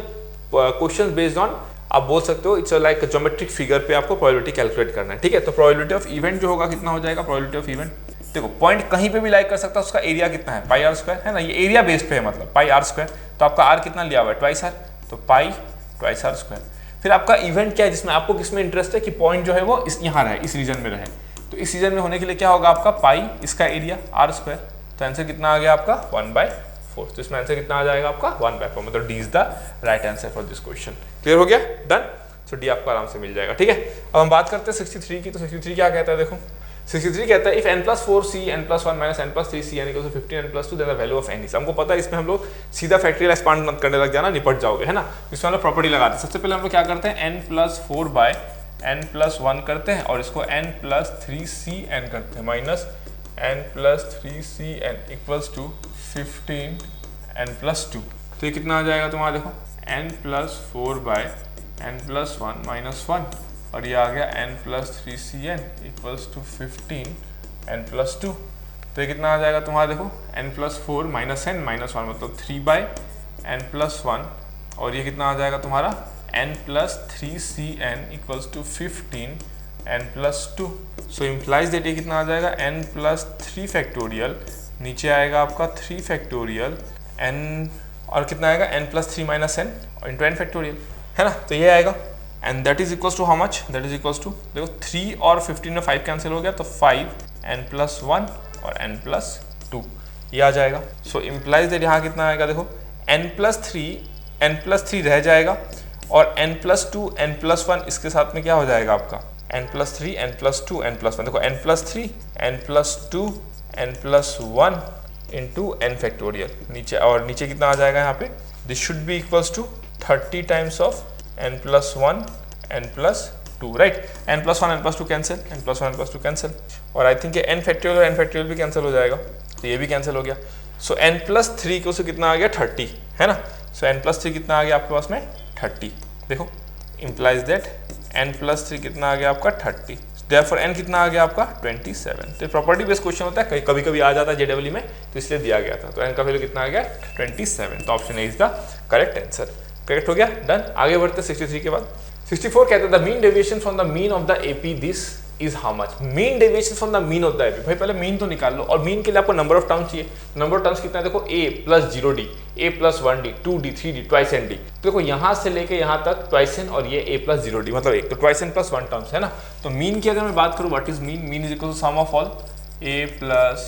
क्वेश्चन बेस्ड ऑन, आप बोल सकते हो इट्स लाइक ज्योमेट्रिक फिगर पे आपको प्रोबेबिलिटी कैलकुलेट करना है। ठीक है, तो प्रोबेबिलिटी ऑफ इवेंट जो होगा कितना हो जाएगा? प्रोबेबिलिटी ऑफ इवेंट, देखो पॉइंट कहीं पे भी लाइक कर सकता है, उसका एरिया कितना है? पाई r स्क्वायर, है ना। ये एरिया बेस्ड पे है, मतलब पाई r स्क्वायर। तो आपका r कितना लिया हुआ है? 2r, तो पाई 2r स्क्वायर। फिर आपका इवेंट क्या है, जिसमें आपको किसमें इंटरेस्ट है कि पॉइंट जो है वो यहाँ रहे, इस रीजन में रहे। तो इस रीजन में होने के लिए क्या होगा आपका? पाई इसका एरिया r स्क्वायर। तो आंसर कितना आ गया आपका? 1/4। तो इसमें आंसर कितना आ जाएगा आपका? 1/4। मतलब D is the right answer for this question. Clear हो गया? डन। सो डी आपको आराम से मिल जाएगा। ठीक है, अब हम बात करते हैं 63 की। तो 63 क्या कहता है? देखो 63 कहता है if n+4c n+1 - n+3c n = 15 n+2 then the value of n is. हमको पता है इसमें हम लोग सीधा फैक्टरियल एक्सपांड मत करने लग जाना, निपट जाओगे, है ना। इसमें हम लोग प्रॉपर्टी लगाते हैं। सबसे पहले हम लोग क्या करते हैं? n+4/n+1 करते हैं और इसको n+3cn करते हैं, n plus 3cn equals to 15n plus 2। तो ये कितना आ जाएगा तुम्हारा, देखो n plus 4 by n plus 1 minus 1, और ये आ गया n plus 3cn equals to 15n plus 2। तो ये कितना आ जाएगा तुम्हारा, देखो n plus 4 minus n minus 1 मतलब 3 बाय n प्लस 1, और ये कितना आ जाएगा तुम्हारा n plus 3cn equals to 15n plus 2। So implies that ये कितना आ जाएगा n प्लस 3 फैक्टोरियल, नीचे आएगा आपका 3 फैक्टोरियल n, और कितना आएगा n plus 3 minus n into n factorial, है ना। तो ये आएगा and that is equals to how much, that is equals to, देखो 3 और 15 में 5 कैंसिल हो गया तो 5n प्लस 1 और n प्लस 2 ये आ जाएगा। सो इम्प्लाइज दैट यहाँ कितना आएगा, देखो n प्लस 3 रह जाएगा, और n प्लस 2 n प्लस 1 इसके साथ में क्या हो जाएगा आपका n plus 3 n plus 2 n plus 1, देखो n plus 3 n plus 2 n plus 1 into n factorial नीचे, और नीचे कितना आ जाएगा यहाँ पे, this should be equals to 30 times of n plus 1 n plus 2, right. n plus 1 n plus 2 cancel, n plus 1 n plus 2 cancel, और I think ये n फैक्टोरियल और n फैक्टोरियल भी कैंसिल हो जाएगा, तो ये भी कैंसिल हो गया। सो n प्लस 3 को से कितना आ गया 30, है ना। सो n प्लस 3 कितना आ गया आपके पास में 30, देखो इम्प्लाइज दैट n प्लस 3 कितना आ गया आपका 30, देयरफॉर n कितना आ गया आपका 27। तो प्रॉपर्टी बेस्ड क्वेश्चन होता है, कभी कभी आ जाता है जेडब्ल्यू में, तो इसलिए दिया गया था। तो n का वैल्यू कितना आ गया 27, तो option A is the correct answer. Correct हो गया, डन। आगे बढ़ते 63 के बाद 64 कहते हैं the mean deviation from the mean of the AP this is how much. Mean deviation from the mean of the AP, भाई पहले मीन तो निकाल लो, और मीन के लिए आपको नंबर ऑफ टर्म्स चाहिए। नंबर ऑफ टर्म्स कितना है, देखो a plus 0d, a plus 1d, 2d, 3d, twice N D. देखो यहाँ से लेके यहाँ तक ट्वाइस एन, और ये a प्लस 0d मतलब एक, तो ट्वाइस एन प्लस 1 टर्म्स है ना। तो मीन की अगर मैं बात करूँ, what is mean, mean is equal to sum of all a plus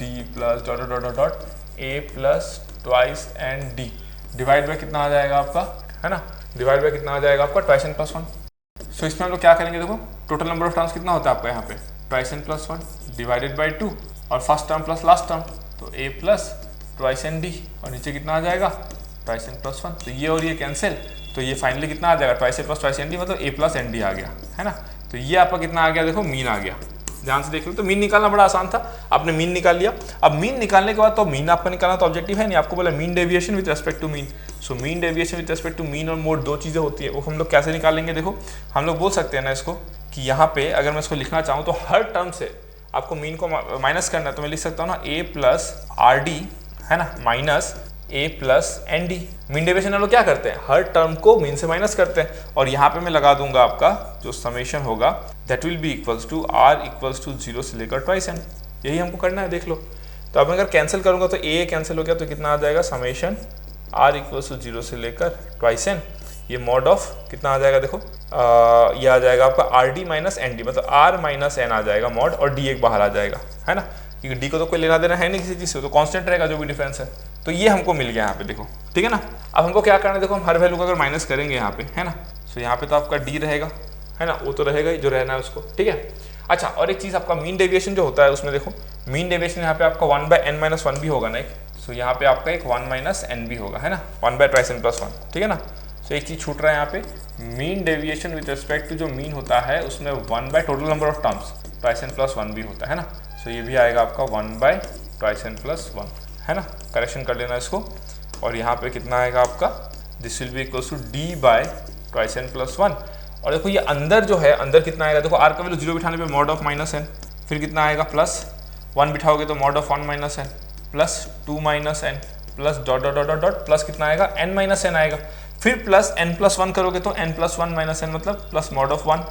d plus dot dot dot dot a plus twice N d divide by कितना आ जाएगा आपका, है ना, डिवाइड बाय कितना आ जाएगा आपका ट्वाइस एन प्लस 1। सो इसमें हम लोग क्या करेंगे, देखो टोटल नंबर ऑफ टर्म्स कितना होता है आपका यहाँ पे twice N plus 1 divided by 2, और first term plus last term, तो a plus twice N D, और नीचे कितना आ जाएगा ट्वाइस एन प्लस 1। तो ये और ये कैंसिल, तो ये फाइनली कितना आ जाएगा twice N plus twice N D मतलब a प्लस एन डी आ गया, है ना। तो ये आपका कितना आ गया, देखो मीन आ गया, ध्यान से देख लो। तो मीन निकालना बड़ा आसान था, आपने मीन निकाल लिया। अब मीन निकालने के बाद तो मीन आपका निकालना तो ऑब्जेक्टिव है नहीं, आपको बोला mean deviation with respect to mean. So mean deviation with respect to mean और मोड दो चीज़ें होती है, वो हम लोग कैसे निकालेंगे, देखो हम लोग बोल सकते हैं ना इसको कि यहाँ पे अगर मैं इसको लिखना चाहूँ तो हर टर्म से आपको मीन को माइनस करना है, तो मैं लिख सकता हूँ ना a प्लस आर डी, है ना, minus a plus N d. Mean deviation हम लोग क्या करते हैं, हर टर्म को मीन से माइनस करते हैं, और यहाँ पे मैं लगा दूंगा आपका जो समेशन होगा that will be equals to r equals to 0 से लेकर ट्वाइस एन, यही हमको करना है, देख लो। तो अब अगर कैंसिल करूंगा तो a कैंसिल हो गया, तो कितना आ जाएगा समेशन r इक्वल्स टू 0 से लेकर ट्वाइस एन, ये मॉड ऑफ कितना आ जाएगा, देखो ये आ जाएगा आपका r d minus n D, मतलब r माइनस एन आ जाएगा मॉड, और d एक बाहर आ जाएगा, है ना, क्योंकि d को तो कोई लेना देना है नहीं किसी चीज़ से, तो कांस्टेंट रहेगा जो भी डिफरेंस है। तो ये हमको मिल गया यहाँ पे, देखो ठीक है ना। अब हमको क्या करना है, देखो हम हर वैल्यू को अगर माइनस करेंगे यहाँ पे, है ना, तो यहाँ पे तो आपका d रहेगा, है ना, वो तो रहेगा ही जो रहना है उसको, ठीक है। अच्छा, और एक चीज़ आपका मीन डेविएशन जो होता है उसमें देखो मीन डेविएशन यहाँ पे आपका 1 बाय n माइनस 1 भी होगा ना एक, सो यहाँ पे आपका एक 1 माइनस n भी होगा, है ना, 1 बाय ट्वाइस एन प्लस 1, ठीक है ना। सो एक चीज़ छूट रहा है यहाँ पे, mean deviation with respect to जो मीन होता है उसमें 1 by total number of terms twice N plus 1 भी होता है ना। सो ये भी आएगा आपका 1 बाय ट्वाइस एन प्लस 1, है ना, करेक्शन कर लेना इसको। और यहाँ पे कितना आएगा आपका, this will be equals to d by twice N plus 1, और देखो ये अंदर जो है, अंदर कितना आएगा, देखो r का वैल्यू 0 बिठाने पे मॉड ऑफ माइनस n, फिर कितना आएगा प्लस 1 बिठाओगे तो mod of 1 minus n plus 2 minus n plus dot dot dot dot plus कितना आएगा n माइनस n आएगा, फिर प्लस n प्लस 1 करोगे तो n प्लस 1 माइनस n मतलब plus mod of 1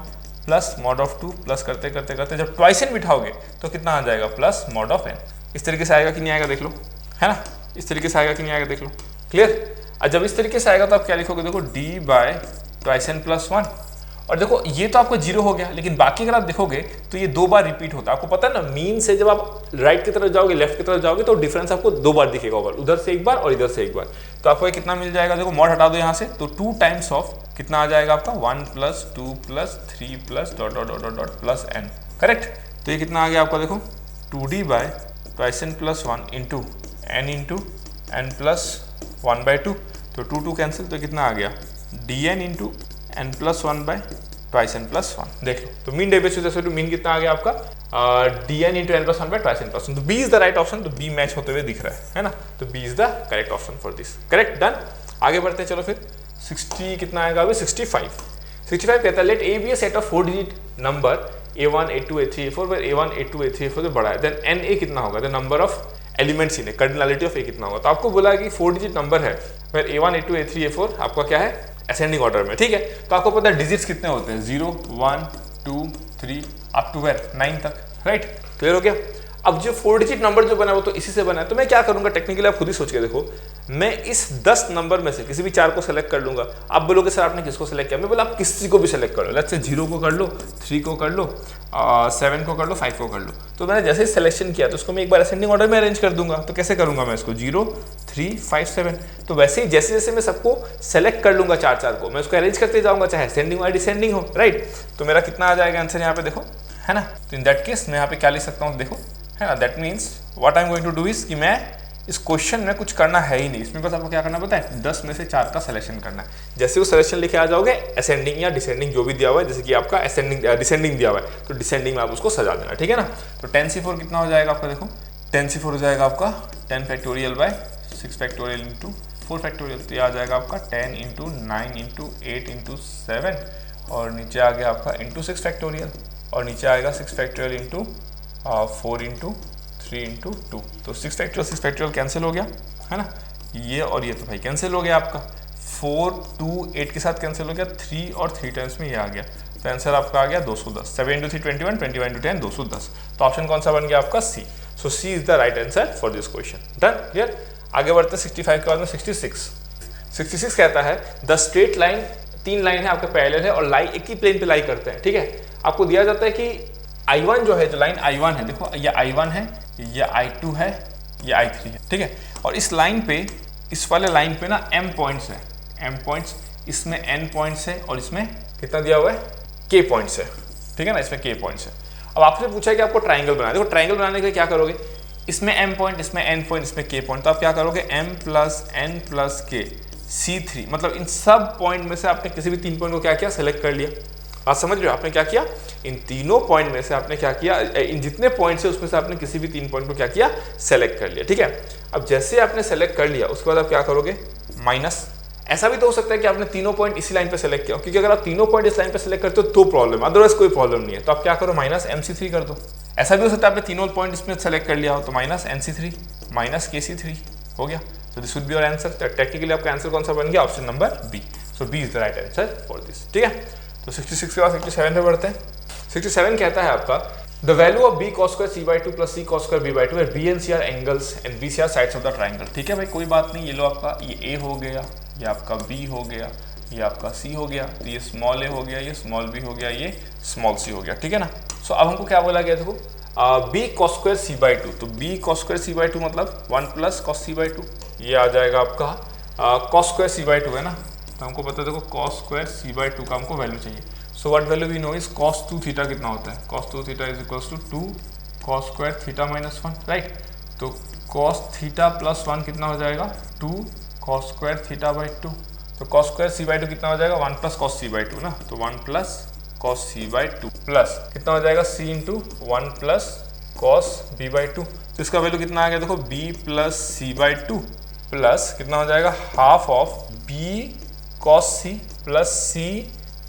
plus mod of 2 plus करते करते करते जब ट्वाइस n बिठाओगे तो कितना आ जाएगा प्लस मॉड ऑफ n। इस तरीके से आएगा कि नहीं आएगा देख लो, है ना, इस तरीके से आएगा कि नहीं आएगा देख लो, क्लियर। और जब इस तरीके से आएगा तो आप क्या लिखोगे, देखो d by twice N plus 1, और देखो ये तो आपको 0 हो गया, लेकिन बाकी अगर आप देखोगे तो ये 2 बार रिपीट होता है। आपको पता है ना, मीन से जब आप राइट की तरफ जाओगे, लेफ्ट की तरफ जाओगे तो डिफरेंस आपको 2 बार दिखेगा, ओवर उधर से एक बार और इधर से एक बार। तो आपको कितना मिल जाएगा, देखो मॉड हटा दो यहाँ से, तो 2 टाइम्स ऑफ कितना आ जाएगा आपका 1 plus 2 plus 3 plus dot dot dot dot plus n, correct. तो ये कितना आ गया आपका, देखो 2d by twice N plus 1 into n plus 1 by 2, तो 2 2 कैंसिल, तो कितना आ गया dn into n plus 1 by twice N plus one. देख लो, तो मीन डेविएशन मीन कितना आ गया आपका dn into n plus one by twice N plus one. तो B is the right option, तो बी मैच होते हुए दिख रहा है ना, तो B is the correct option for this. Correct, done. आगे बढ़ते हैं, चलो फिर 60 कितना आएगा अभी 65 कहता है let a be a set of 4 digit number a1 a2 a3 a4 where a1 a2 a3 a4 से बड़ा है, देन एन ए कितना होगा, the number of elements in A, cardinality of A कितना होगा। तो आपको बोला है कि 4 डिजिट नंबर है फिर a1 a2 a3 a4 आपका क्या है असेंडिंग ऑर्डर में, ठीक है। तो आपको पता है डिजिट्स कितने होते हैं 0 1 2 3 अप टू वेयर 9 तक, राइट। क्लियर हो गया। अब जो 4 डिजिट नंबर जो बना है वो तो इसी से बना है, तो मैं क्या करूंगा टेक्निकली आप खुद ही सोच के देखो, मैं इस 10 नंबर में से किसी भी 4 को सेलेक्ट कर लूंगा। आप बोलोगे सर आपने किसको सेलेक्ट किया, मैं बोला आप किसी को भी सेलेक्ट कर लो, लेट्स से 0 को कर लो, 3 को कर लो, 7 को कर लो, 5 को कर लो। तो मैंने जैसे ही सिलेक्शन किया तो उसको मैं एक बार असेंडिंग ऑर्डर में अरेंज कर दूंगा। तो कैसे करूंगा मैं इसको 0 3 5 7। तो वैसे ही जैसे जैसे मैं सबको सेलेक्ट कर लूंगा 4 को, मैं उसको अरेंज करते जाऊंगा, चाहे असेंडिंग या डिसेंडिंग हो, राइट। तो मेरा कितना आ जाएगा आंसर यहाँ पे देखो, है ना। तो इन दैट केस मैं यहाँ पे क्या लिख सकता हूँ देखो, है ना। That means what I am going to do is कि मैं इस क्वेश्चन में कुछ करना है ही नहीं, इसमें बस आपको क्या करना पता है 10 में से 4 का सिलेक्शन करना है। जैसे वो सिलेक्शन लिखे आ जाओगे असेंडिंग या डिसेंडिंग जो भी दिया हुआ है, जैसे कि आपका असेंडिंग डिसेंडिंग दिया हुआ है तो डिसेंडिंग में आप उसको सजा देना, ठीक है ना। तो 10c4 कितना हो जाएगा आपका देखो, 10c4 हो जाएगा आपका 10 factorial by 6 factorial into 4 factorial. तो ये आ जाएगा आपका 10 इंटू 9 इंटू 8 इंटू 7 और नीचे आ गया आपका इंटू 6 फैक्टोरियल और नीचे आएगा 6 फैक्टोरियल इंटू 4 इंटू 3 इंटू 2। तो 6 फैक्टोरियल कैंसिल हो गया, है ना। ये और ये तो भाई कैंसिल हो गया आपका, 4 2 8 के साथ कैंसिल हो गया, 3 और 3 टाइम्स में ये आ गया। तो आंसर आपका आ गया 210। 7 इंटू 3 21, 21 इंटू 10 210। तो ऑप्शन कौन सा बन गया आपका C. So C is the right answer for this question. Done, clear. आगे बढ़ते 65 के बाद में 66 कहता है द स्ट्रेट लाइन, 3 लाइन है आपके पैरेलल है और लाई एक ही प्लेन पे लाई करते हैं, ठीक है। आपको दिया जाता है कि I1 जो है, जो लाइन I1 है, देखो ये I1 है, ये I2 है, ये I3 है, ठीक है। और इस लाइन पे, इस वाले लाइन पे ना m पॉइंट्स है, m पॉइंट्स, इसमें n पॉइंट्स है और इसमें कितना दिया हुआ है k पॉइंट्स है, ठीक है ना, इसमें k पॉइंट्स है। अब आपसे पूछा है कि आपको ट्राइंगल बनाना है। देखो ट्राइंगल बनाने के लिए क्या करोगे, इसमें m पॉइंट, इसमें n पॉइंट, इसमें k पॉइंट, तो आप क्या करोगे m plus n plus k C3, मतलब इन सब पॉइंट में से आपने किसी भी 3 पॉइंट को क्या किया सेलेक्ट कर लिया। आप समझ रहे हो आपने क्या किया, इन तीनों पॉइंट में से आपने क्या किया, इन जितने पॉइंट्स है उसमें से आपने किसी भी 3 पॉइंट को क्या किया सेलेक्ट कर लिया, ठीक है। अब जैसे आपने सेलेक्ट कर लिया उसके बाद आप क्या करोगे माइनस। ऐसा भी तो हो सकता है कि आपने तीनों पॉइंट इसी लाइन पे सेलेक्ट किया, क्योंकि अगर आप तीनों पॉइंट इस लाइन पे सेलेक्ट करते हो तो प्रॉब्लम, अदरवाइज कोई प्रॉब्लम नहीं है। तो आप क्या करो माइनस MC3 कर दो। ऐसा भी हो सकता है आपने तीनों पॉइंट इसमें सेलेक्ट कर लिया हो तो माइनस NC3 माइनस KC3 हो गया। तो this would be your answer. Technically आपका आंसर कौन सा बन गया, option number B. So B is the right answer for this, ठीक है। तो 66 के बाद 67 पे बढ़ते हैं। 67 कहता है आपका the value of b cos square c/2 plus c cos square b/2 where b and c are angles and bc are sides of the triangle। ठीक है भाई, कोई बात नहीं, ये लो आपका ये a हो गया, ये आपका b हो गया, ये आपका c हो गया, तो ये स्मॉल a हो गया, ये स्मॉल b हो गया, ये स्मॉल c हो गया, ठीक है ना। सो अब हमको क्या बोला गया, देखो b cos square c/2, तो b cos square c/2 मतलब 1 प्लस cos c/2, ये आ जाएगा आपका cos square c/2 है ना। तो हमको पता है देखो cos square c/2 का हमको वैल्यू चाहिए। So what value we know is cos 2 theta कितना होता है, cos 2 theta is equals to 2 cos square theta minus 1, right. तो cos थीटा प्लस 1 कितना हो जाएगा 2 cos square थीटा बाई 2। तो cos square c/2 कितना हो जाएगा 1 प्लस cos c/2 ना, तो 1 प्लस cos c/2 प्लस कितना हो जाएगा c into 1 plus cos b/2। तो इसका वैल्यू कितना आ गया देखो b प्लस c/2 प्लस कितना हो जाएगा half of b cos c plus c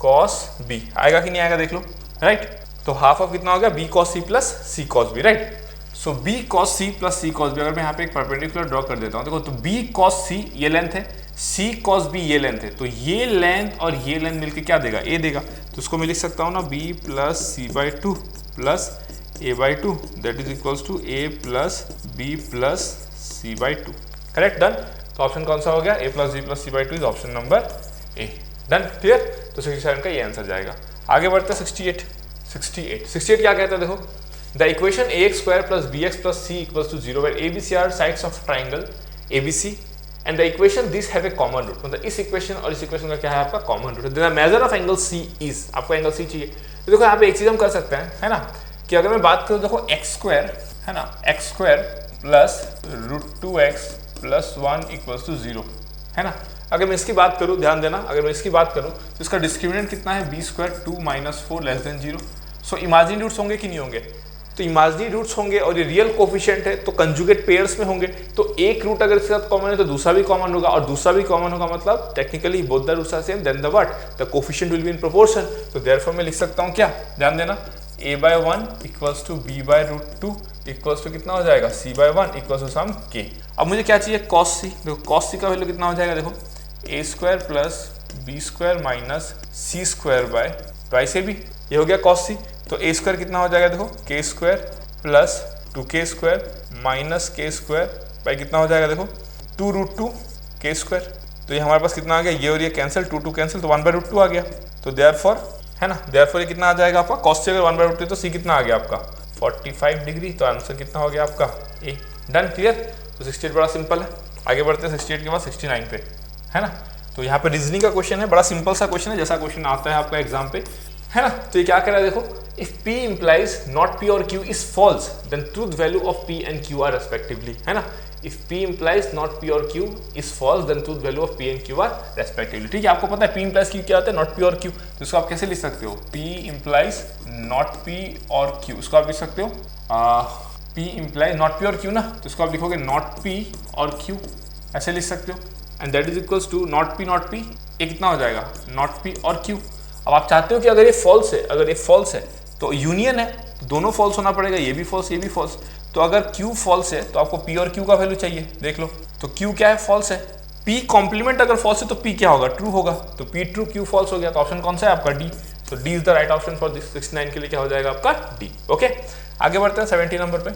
cos b, आएगा कि नहीं आएगा देख लो, राइट। तो हाफ ऑफ कितना हो गया b cos c plus c cos b, right. So b cos c plus c cos b, अगर मैं यहाँ पे एक परपेंडिकुलर ड्रॉ कर देता हूँ, देखो तो b cos c ये लेंथ है, c cos b ये लेंथ है, तो ये लेंथ और ये लेंथ मिलके क्या देगा a देगा। तो इसको मैं लिख सकता हूँ ना b plus c/2 plus a/2 that is equals to a plus b plus c/2, correct, done. तो ऑप्शन कौन सा हो गया, a plus b plus c/2 is option number A, done, clear. तो 67 का ये आंसर जाएगा। आगे बढ़ते हैं 68 क्या कहता है देखो, the equation ax square plus bx plus c equals to 0 where abc are sides of triangle abc and the equation this have a common root, मतलब इस इक्वेशन और इस इक्वेशन का क्या है आपका common root. The measure of angle c is, आपको angle c चाहिए। तो देखो यहाँ पे एक चीज हम कर सकते हैं, है ना, कि अगर मैं बात करूँ देखो x स्क्वायर है ना, x square plus √2x plus 1 equals to 0 है ना। अगर मैं इसकी बात करूँ, ध्यान देना, अगर मैं इसकी बात करूँ तो इसका डिस्क्रिमिनेंट कितना है, b square 2 minus 4 less than 0। So imaginary roots होंगे कि नहीं होंगे, तो इमेजिनरी रूट्स होंगे और ये रियल कोफिशिएंट है तो कंजुगेट पेयर्स में होंगे, तो एक रूट अगर इसके साथ कॉमन है तो दूसरा भी कॉमन होगा और दूसरा भी कॉमन होगा, मतलब technically both the roots are same, then the what, the coefficient will be in proportion. तो देयरफॉर मैं लिख सकता हूँ क्या, ध्यान देना, a/1 equals to b/√2 equals to कितना हो जाएगा, c/1 equals to some k। अब मुझे क्या चाहिए, cos c। देखो cos c का वैल्यू कितना हो जाएगा, देखो a² plus b² minus c² bye से भी, ये हो गया cos c। तो a² कितना हो जाएगा, देखो k² plus 2k² minus k² by कितना हो जाएगा, देखो 2√2 k²। तो ये हमारे पास कितना आ गया, ये और ये कैंसिल, 2 कैंसिल, तो 1/√2 आ गया। तो देयरफॉर, है ना, देयरफॉर ये कितना आ जाएगा आपका, cos c अगर 1/√2 तो c कितना आ गया आपका 45 डिग्री। तो आंसर कितना हो गया आपका ए। Done, clear. तो 68 बड़ा सिंपल है। आगे बढ़ते हैं 68 के बाद 69 पे, है ना। तो यहाँ पे रीजनिंग का क्वेश्चन है, बड़ा सिंपल सा क्वेश्चन है, जैसा क्वेश्चन आता है आपका एग्जाम पे, है ना। तो ये क्या कह रहा है, देखो, if P implies not P or Q is false, then truth value of P and Q are respectively, है ना। If P implies not P or Q is false, then truth value of P and Q are respectively। ठीक है, आपको पता है P implies Q क्या होता है, not P or Q। तो इसको आप कैसे लिख सकते हो, P implies not P or Q, इसको आप लिख सकते हो P implies not P और Q ना, तो इसको आप लिखोगे not P और Q, ऐसे लिख सकते हो। And that is equals to not P, ये कितना हो जाएगा, not P और Q। अब आप चाहते हो कि अगर ये फॉल्स है, अगर ये फॉल्स है तो यूनियन है, तो दोनों फॉल्स होना पड़ेगा, ये भी फॉल्स, ये भी फॉल्स। तो अगर Q फॉल्स है तो आपको P और Q का वैल्यू चाहिए, देख लो। तो Q क्या है, फॉल्स है। P कॉम्प्लीमेंट अगर फॉल्स है तो P क्या होगा, ट्रू होगा। तो P ट्रू, Q फॉल्स हो गया, तो ऑप्शन कौन सा है आपका, डी। तो D is the right option for this 69 के लिए क्या हो जाएगा आपका, डी। ओके, आगे बढ़ते हैं 70 नंबर पे।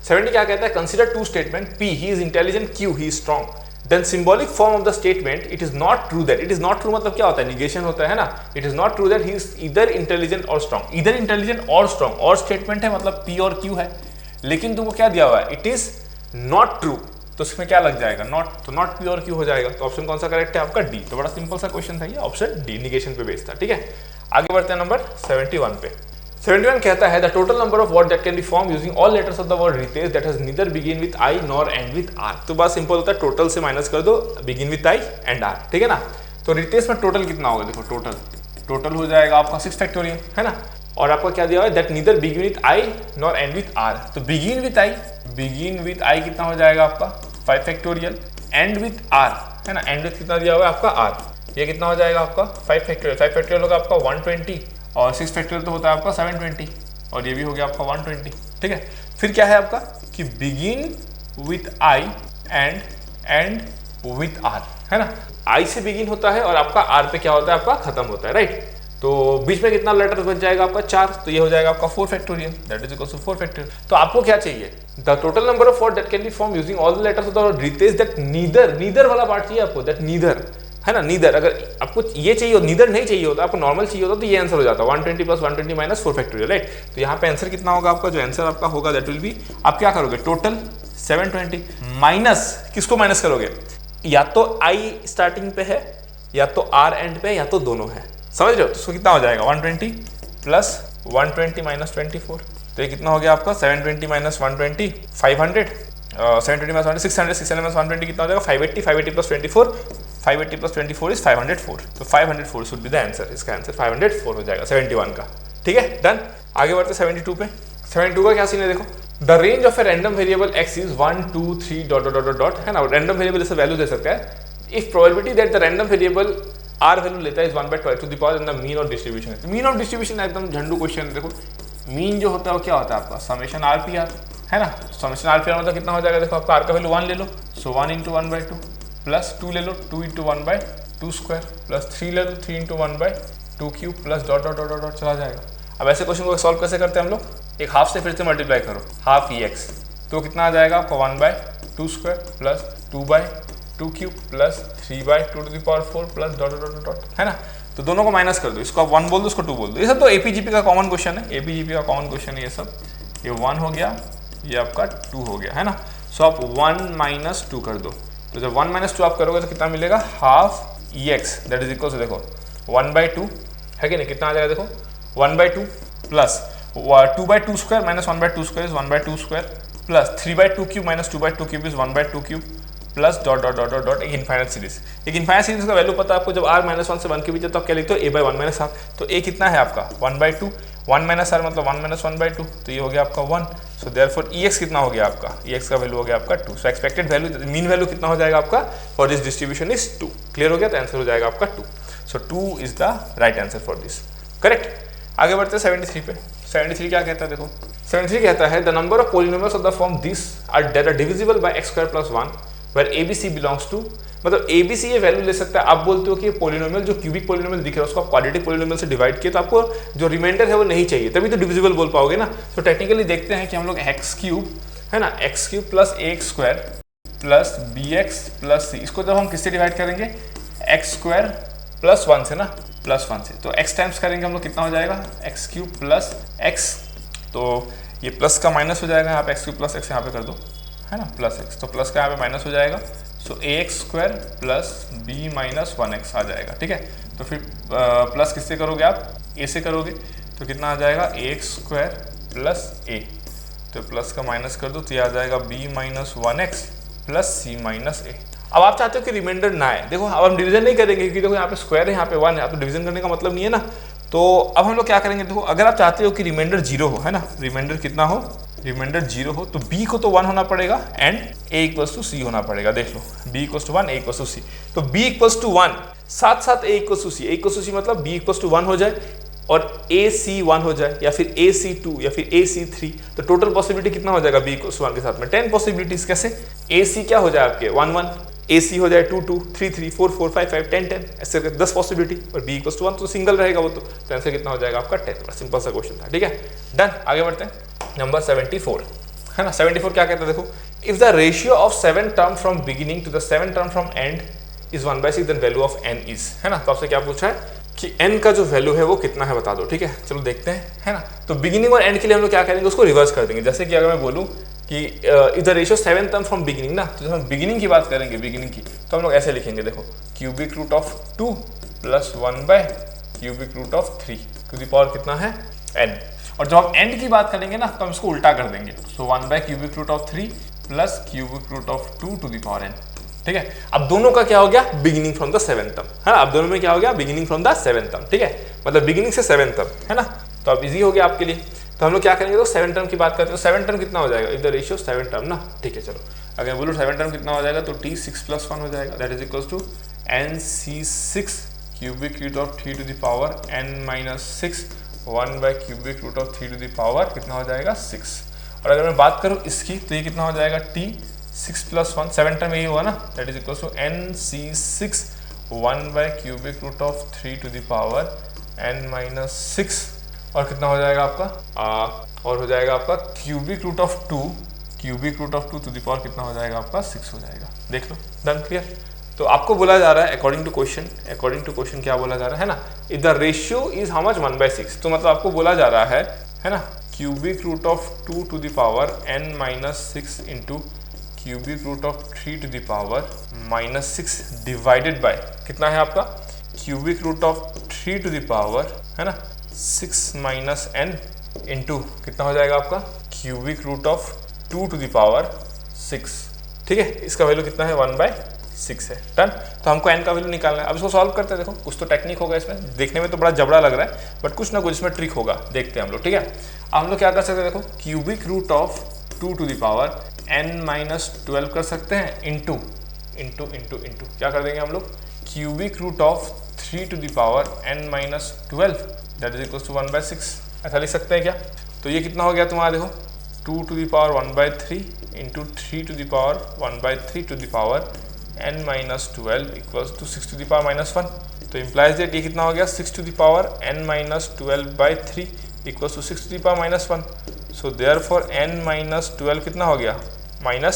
70 क्या कहता है, consider two statement, P he is intelligent, Q he is strong, then symbolic form of the statement, it is not true that, it is not true मतलब क्या होता है, negation होता है ना। it is not true that he is either intelligent or strong, either intelligent or strong, और statement है मतलब P और Q है, लेकिन तुमको क्या दिया हुआ है, it is not true, तो इसमें क्या लग जाएगा, not, तो not P और Q हो जाएगा। तो ऑप्शन कौन सा करेक्ट है आपका, डी। तो बड़ा सिंपल सा क्वेश्चन था ये, ऑप्शन डी, निगेशन पे बेस्ड था। ठीक है, आगे बढ़ते हैं नंबर 71 पे। 71 कहता है the total number of word that can be form using all letters of the word Ritesh that has neither begin with I nor end with R. तो बात सिंपल होता है, टोटल से माइनस कर दो begin with I and R, ठीक है ना। तो रितेश में टोटल कितना होगा, देखो टोटल हो जाएगा आपका 6 फैक्टोरियल, है ना। और आपका क्या दिया हुआ है, that neither begin with I nor end with R. तो बिगिन विद आई कितना हो जाएगा आपका 5 फैक्टोरियल, एंड विद आर, है ना, एंड विद कितना दिया हुआ है आपका आर, ये कितना हो जाएगा आपका 5 फैक्टोरियल। 5 फैक्टोरियल होगा आपका 120 और 6 फैक्टोरियल तो होता है आपका 720 और ये भी हो गया आपका 120। ठीक है, फिर क्या है आपका कि begin with I and with R, है ना। आई से बिगिन होता है और आपका आर पे क्या होता है, आपका खत्म होता है, राइट। तो बीच में कितना लेटर बच जाएगा आपका 4, तो ये हो जाएगा आपका 4 factorial, that is equals to 4 factorial. तो आपको क्या चाहिए, the total number of word that can be form using all the letters of the word Ritesh that neither वाला पार्ट चाहिए आपको, दैट नीदर, है ना, नीदर। अगर आपको ये चाहिए, नीदर नहीं चाहिए होता, आपको नॉर्मल चाहिए होता तो ये आंसर हो जाता 120 प्लस 120 माइनस 4 फैक्टोरियल, राइट। तो यहाँ पे आंसर कितना होगा आपका, जो आंसर आपका होगा दैट विल बी, आप क्या करोगे, टोटल 720 माइनस, किसको माइनस करोगे, या तो आई स्टार्टिंग पे है, या तो आर एंड पे, या तो दोनों है, समझ रहे हो। तो उसको कितना हो जाएगा 120 प्लस 120 माइनस 24, तो ये कितना हो गया आपका 720 माइनस 120 500, 720 माइनस 600, 600 माइनस 120 कितना हो जाएगा 580, 580 प्लस 24, 580 प्लस 24 इज 504, तो 504 शुड बी द आंसर, इसका आंसर 504 हो जाएगा 71 का। ठीक है, डन। आगे बढ़ते 72 पे। 72 का क्या सीन है, देखो, the range of a random variable x is 1 2 3 dot dot dot dot, है ना। रैंडम वेरिएबल ऐसे वैल्यू दे सकता है if probability that the random variable r value लेता है is 1/12 to the power in the mean of distribution. Mean of distribution एकदम झंडू क्वेश्चन है। देखो मीन जो होता है वो क्या होता है आपका समेशन आर पी आर, है ना। समेशन आर पी आर मतलब कितना हो जाएगा, देखो आपका आर का वैल्यू 1 ले लो, सो 1 इंटू 1/2 प्लस 2 ले लो, 2 इंटू 1/2 स्क्वायर प्लस 3 ले लो, 3 into 1/2 cube plus dot dot dot dot चला जाएगा। अब ऐसे क्वेश्चन को सॉल्व कैसे करते हैं हम लोग, एक हाफ से फिर से मल्टीप्लाई करो, हाफ ई एक्स, तो कितना आ जाएगा आपका 1/2 square plus 2/2 cube plus 3/2 to the power 4 plus dot dot dot, है ना। तो दोनों को माइनस कर दो, इसको आप 1 बोल दो, इसको 2 बोल दो। ये सब तो एपीजीपी का कॉमन क्वेश्चन है, एपीजीपी का कॉमन क्वेश्चन है ये सब। ये 1 हो गया, ये आपका 2 हो गया, है ना। सो आप 1 माइनस 2 कर दो, तो जब 1 माइनस 2 आप करोगे तो कितना मिलेगा, half e x that is equal to, देखो 1/2 है कि नहीं, कितना आ जाएगा, देखो 1/2 plus 2/2 square minus 1/2 square is 1/2 square plus 3/2 cube minus 2/2 cube is 1/2 cube plus dot dot dot dot dot एक इनफाइनाइट सीरीज। एक इनफाइनाइट सीरीज का वैल्यू पता है आपको, जब r -1 से 1 के बीच है तो आप क्या लिखते हो a बाई 1 माइनस r। तो a कितना है आपका 1/2, 1 माइनस r मतलब 1 माइनस 1/2, तो ये हो गया आपका 1। सो देयरफॉर ex कितना हो गया आपका, ex का वैल्यू हो गया आपका 2। सो एक्सपेक्टेड वैल्यू, मीन वैल्यू कितना हो जाएगा आपका for this distribution is 2। Clear हो गया, तो आंसर हो जाएगा आपका 2। सो 2 is the right answer for this, correct. आगे बढ़ते हैं 73 पे। 73 क्या कहता है देखो, 73 कहता है the number of polynomials of the form this are that are divisible by x square plus 1 where ABC belongs to, मतलब ABC ये वैल्यू ले सकता है। आप बोलते हो कि ये पॉलिनोमियल जो क्यूबिक पॉलिनोमियल दिख रहा है उसको आप क्वाड्रेटिक पॉलिनोमियल से डिवाइड किए तो आपको जो रिमाइंडर है वो नहीं चाहिए, तभी तो डिविजिबल बोल पाओगे ना। तो टेक्निकली देखते हैं कि हम लोग x क्यूब है ना, x cube plus ax square plus bx plus c, इसको जब हम किससे डिवाइड करेंगे x स्क्वायर प्लस 1 से ना, प्लस 1 से, तो x टाइम्स करेंगे हम लोग कितना हो जाएगा x क्यूब प्लस x, तो ये प्लस का माइनस हो जाएगा यहाँ पे, x क्यूब प्लस x यहाँ पे कर दो है ना, प्लस x, तो प्लस का यहाँ पे माइनस हो जाएगा। सो ax square plus b minus 1x आ जाएगा, ठीक है। तो फिर प्लस किससे करोगे आप, a से करोगे, तो कितना आ जाएगा ax स्क्वायर प्लस a, तो प्लस का माइनस कर दो तो ये आ जाएगा b minus 1x plus c minus a। अब आप चाहते हो कि रिमाइंडर ना आए, देखो अब हम डिवीजन नहीं करेंगे क्योंकि देखो यहाँ पे स्क्वायर है, यहाँ पे 1 है, आप तो डिवीजन करने का मतलब नहीं है ना। तो अब हम लोग क्या करेंगे, देखो अगर आप चाहते हो कि रिमाइंडर 0 हो है ना, रिमाइंडर कितना हो, रिमाइंडर 0 हो, तो b को तो 1 होना पड़ेगा and a equals to c होना पड़ेगा। देख लो b equals to 1, a equals to c, तो b इक्वल्स टू 1 साथ साथ a equals to c, a equals to c मतलब b इक्वल्स टू 1 हो जाए और AC1 हो जाए या फिर AC2 या फिर AC3, तो टोटल पॉसिबिलिटी कितना हो जाएगा b इक्वल्स टू 1 के साथ में 10 पॉसिबिलिटीज। कैसे, AC क्या हो जाए आपके 1 1, AC हो जाए 2 2, 3 3, 4 4, 5 5, 10 10, ऐसे 10 पॉसिबिलिटी, और b इक्वल्स टू 1 तो सिंगल रहेगा वो, तो आंसर कितना हो जाएगा आपका 10। सिंपल सा क्वेश्चन था, ठीक है, डन। आगे बढ़ते हैं नंबर 74 है ना। 74 क्या कहता है देखो, if the ratio of 7 term from beginning to the 7 term from end is 1/6 then value of n is, है ना। तो आपसे क्या पूछा है कि n का जो वैल्यू है वो कितना है बता दो, ठीक है। चलो देखते हैं है ना। तो बिगिनिंग और एंड के लिए हम लोग क्या करेंगे, उसको रिवर्स कर देंगे। जैसे कि अगर मैं बोलूँ कि if the ratio 7 term from beginning ना, तो जब हम बिगिनिंग की बात करेंगे, बिगिनिंग की, तो हम लोग ऐसे लिखेंगे देखो, cubic root of 2 plus 1 by cubic root of 3 to the power कितना है n। और जब हम एंड की बात करेंगे ना तो हम इसको उल्टा कर देंगे, so 1 by cubic root of 3 plus cubic root of 2 to the power n, ठीक है। अब दोनों का क्या हो गया, beginning from the 7th term है ना। अब दोनों में क्या हो गया, beginning from the 7th term, ठीक है, मतलब बिगिनिंग से 7th टर्म है ना। तो अब इजी हो गया आपके लिए। तो हम लोग क्या करेंगे, तो 7 टर्म की बात करते हैं, तो 7 टर्म कितना हो जाएगा, इफ द रेशियो 7 टर्म ना, ठीक है। चलो अगर बोलो 7 टर्म कितना हो जाएगा, तो t 6 + 1 हो जाएगा, that is equals to nc6 cubic root of 3 to the power n - 6 1 by cubic root of 3 to the power कितना हो जाएगा 6। और अगर मैं बात करूँ इसकी, तो ये कितना हो जाएगा t 6 + 1, 7 टर्म यही होगा ना, that is equals to nc6 1 by cubic root of 3 to the power n - 6, और कितना हो जाएगा आपका और हो जाएगा आपका cubic root of 2 to the power कितना हो जाएगा आपका 6 हो जाएगा। देख लो, डन, क्लियर। तो आपको बोला जा रहा है अकॉर्डिंग टू क्वेश्चन क्या बोला जा रहा है ना, if the ratio is how much 1/6, तो मतलब आपको बोला जा रहा है ना, cubic root of 2 to the power n - 6 into cubic root of 3 to the power -6 divided by कितना है आपका, cubic root of 3 to the power है ना 6 माइनस n इंटू कितना हो जाएगा आपका, cubic root of 2 to the power 6, ठीक है। इसका वैल्यू कितना है 1/6 है, डन। तो हमको n का वैल्यू निकालना है। अब इसको सॉल्व करते हैं, देखो कुछ तो टेक्निक होगा इसमें, देखने में तो बड़ा जबड़ा लग रहा है बट कुछ ना कुछ इसमें ट्रिक होगा, देखते हैं हम लोग, ठीक है। अब हम लोग क्या कर सकते हैं, देखो cubic root of 2 to the power n - 12 कर सकते हैं इंटू क्या कर देंगे हम लोग, cubic root of 3 to the power n - 12 that is equals to 1/6, ऐसा लिख सकते हैं क्या। तो ये कितना हो गया तुम्हारा, देखो 2 to the power 1/3 into 3 to the power 1/3 to the power n - 12 equals to 6 to the power -1। तो इम्प्लाइज दैट ये कितना हो गया, 6 to the power n - 12/3 equals to 6 to the power -1। So therefore n - 12 कितना हो गया, n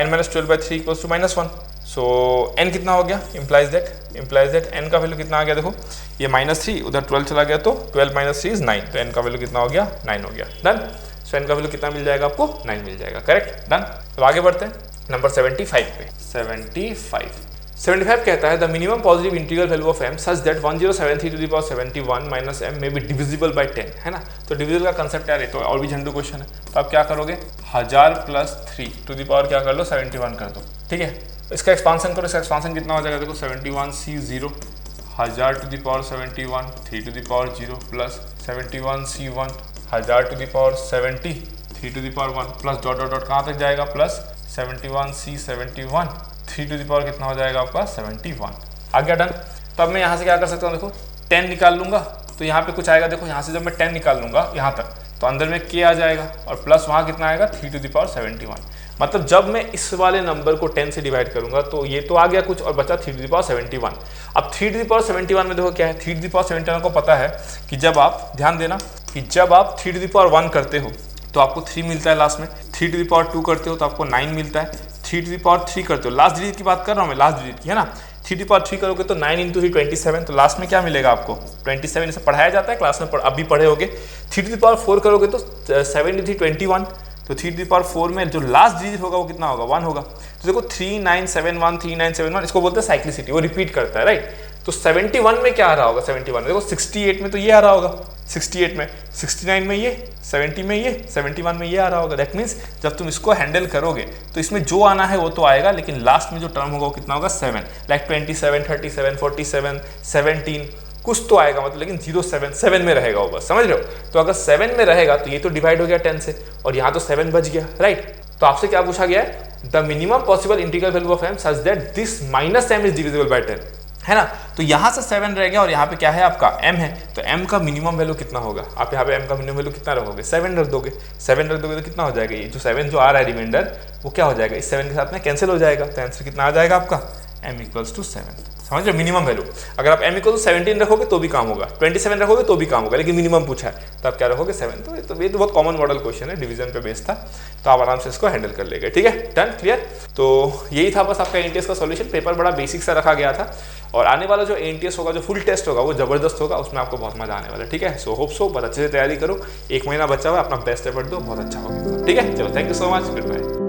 - 12/3 equals to -1। So n कितना हो गया, इम्प्लाइज दैट n का वैल्यू कितना आ गया, देखो ये -3 उधर 12 चला गया, तो 12 - 3 इज 9, तो n का वैल्यू कितना हो गया 9 हो गया, डन। सो n का वैल्यू कितना मिल जाएगा आपको, 9 मिल जाएगा, करेक्ट, डन। तो आगे बढ़ते हैं नंबर 75 पे। 75 75 कहता है the minimum positive integral value of m such that 1073 to the power 71 minus m may be divisible by 10, है ना। तो डिविजिबल का कंसेप्ट यार ये तो और भी झंडू क्वेश्चन है। तो आप क्या करोगे, 1000 प्लस 3 टू द पावर क्या कर लो 71 कर दो, ठीक है। इसका एक्सपांसन करो, इसका एक्सपांसन कितना हो जाएगा देखो 71c0 1000 to the power 71 3 to the power 0 plus 71c1 1000 to the power 70 3 to the power 1 plus dot dot dot कहाँ तक जाएगा plus 71c71 3 to the power कितना हो जाएगा आपका 71। आ गया डन। तो अब मैं यहाँ से क्या कर सकता हूँ देखो 10 निकाल लूँगा, तो यहाँ पे कुछ आएगा देखो, यहाँ से जब मैं 10 निकाल लूँगा यहाँ तक तो अंदर में k आ जाएगा और प्लस वहाँ कितना आएगा 3 टू द पावर 71। मतलब जब मैं इस वाले नंबर को 10 से डिवाइड करूँगा तो ये तो आ गया कुछ और बचा 3 टू द पावर 71। अब 3 टू द पावर 71 में देखो क्या है, 3 टू द पावर 71 को पता है कि जब आप ध्यान देना कि जब आप 3 टू द पावर 1 करते हो तो आपको 3 मिलता है लास्ट में, 3 टू द पावर 2 करते हो तो आपको 9 मिलता है, 3 टू द पावर 3 करते हो, लास्ट डिजिट की बात कर रहा हूँ मैं, लास्ट डिजिट की, है ना। 3 टू द पावर 3 करोगे तो 9 इंटू 3 27, तो लास्ट में क्या मिलेगा आपको 27। इसे पढ़ाया जाता है क्लास में, अभी पढ़े होगे। 3 टू द पावर 4 करोगे तो 7 इंटू 3 21, तो 3 टू द पावर 4 में जो लास्ट डिजिट होगा वो कितना होगा 1 होगा। तो देखो 3971 3971 इसको बोलते हैं साइक्लिसिटी, वो रिपीट करता है, राइट। तो 71 में क्या आ रहा होगा, 71 में देखो 68 में तो ये आ रहा होगा, 68 में 69 में ये 70 में ये 71 में ये आ रहा होगा। दैट मीन्स जब तुम इसको हैंडल करोगे तो इसमें जो आना है वो तो आएगा, लेकिन लास्ट में जो टर्म होगा वो कितना होगा 7, लाइक 27 37 47 17 कुछ तो आएगा, मतलब लेकिन 7 में रहेगा वो, बस समझ रहे हो। तो अगर 7 में रहेगा तो ये तो डिवाइड हो गया 10 से और यहाँ तो 7 बच गया, राइट। तो आपसे क्या पूछा गया है, the minimum possible integral value of m such that this minus m is divisible by 10, है ना। तो यहाँ से 7 रह गया और यहाँ पे क्या है आपका m है, तो m का मिनिमम वैल्यू कितना होगा, आप यहाँ पे m का मिनिमम वैल्यू कितना रखोगे 7 रख दोगे, 7 रख दोगे तो कितना हो जाएगा, ये जो 7 जो आ रहा है रिमाइंडर वो क्या हो जाएगा इस 7 के साथ में कैंसिल हो जाएगा। तो आंसर कितना आ जाएगा आपका m इक्वल्स टू 7, समझ रहे मिनिमम वैल्यू। अगर आप m इक्वल टू 17 रखोगे तो भी काम होगा, 27 रखोगे तो भी काम होगा, लेकिन मिनिमम पूछा है तो आप क्या रखोगे 7। तो ये तो बहुत कॉमन मॉडल क्वेश्चन है, डिवीजन पे बेस्ड था, तो आप आराम से इसको हैंडल कर लेंगे, ठीक है डन क्लियर। तो यही था बस आपका एनटीएस का सॉल्यूशन। पेपर बड़ा बेसिक सा रखा गया था और आने वाला जो एनटीएस होगा, जो फुल टेस्ट होगा वो जबरदस्त होगा, उसमें आपको बहुत मजा आने वाला है, ठीक है। सो होप सो बहुत अच्छे से तैयारी करो, 1 महीना बचा हुआ है, अपना बेस्ट एफर्ट दो, बहुत अच्छा होगा, ठीक है। चलो thank you so much, good bye.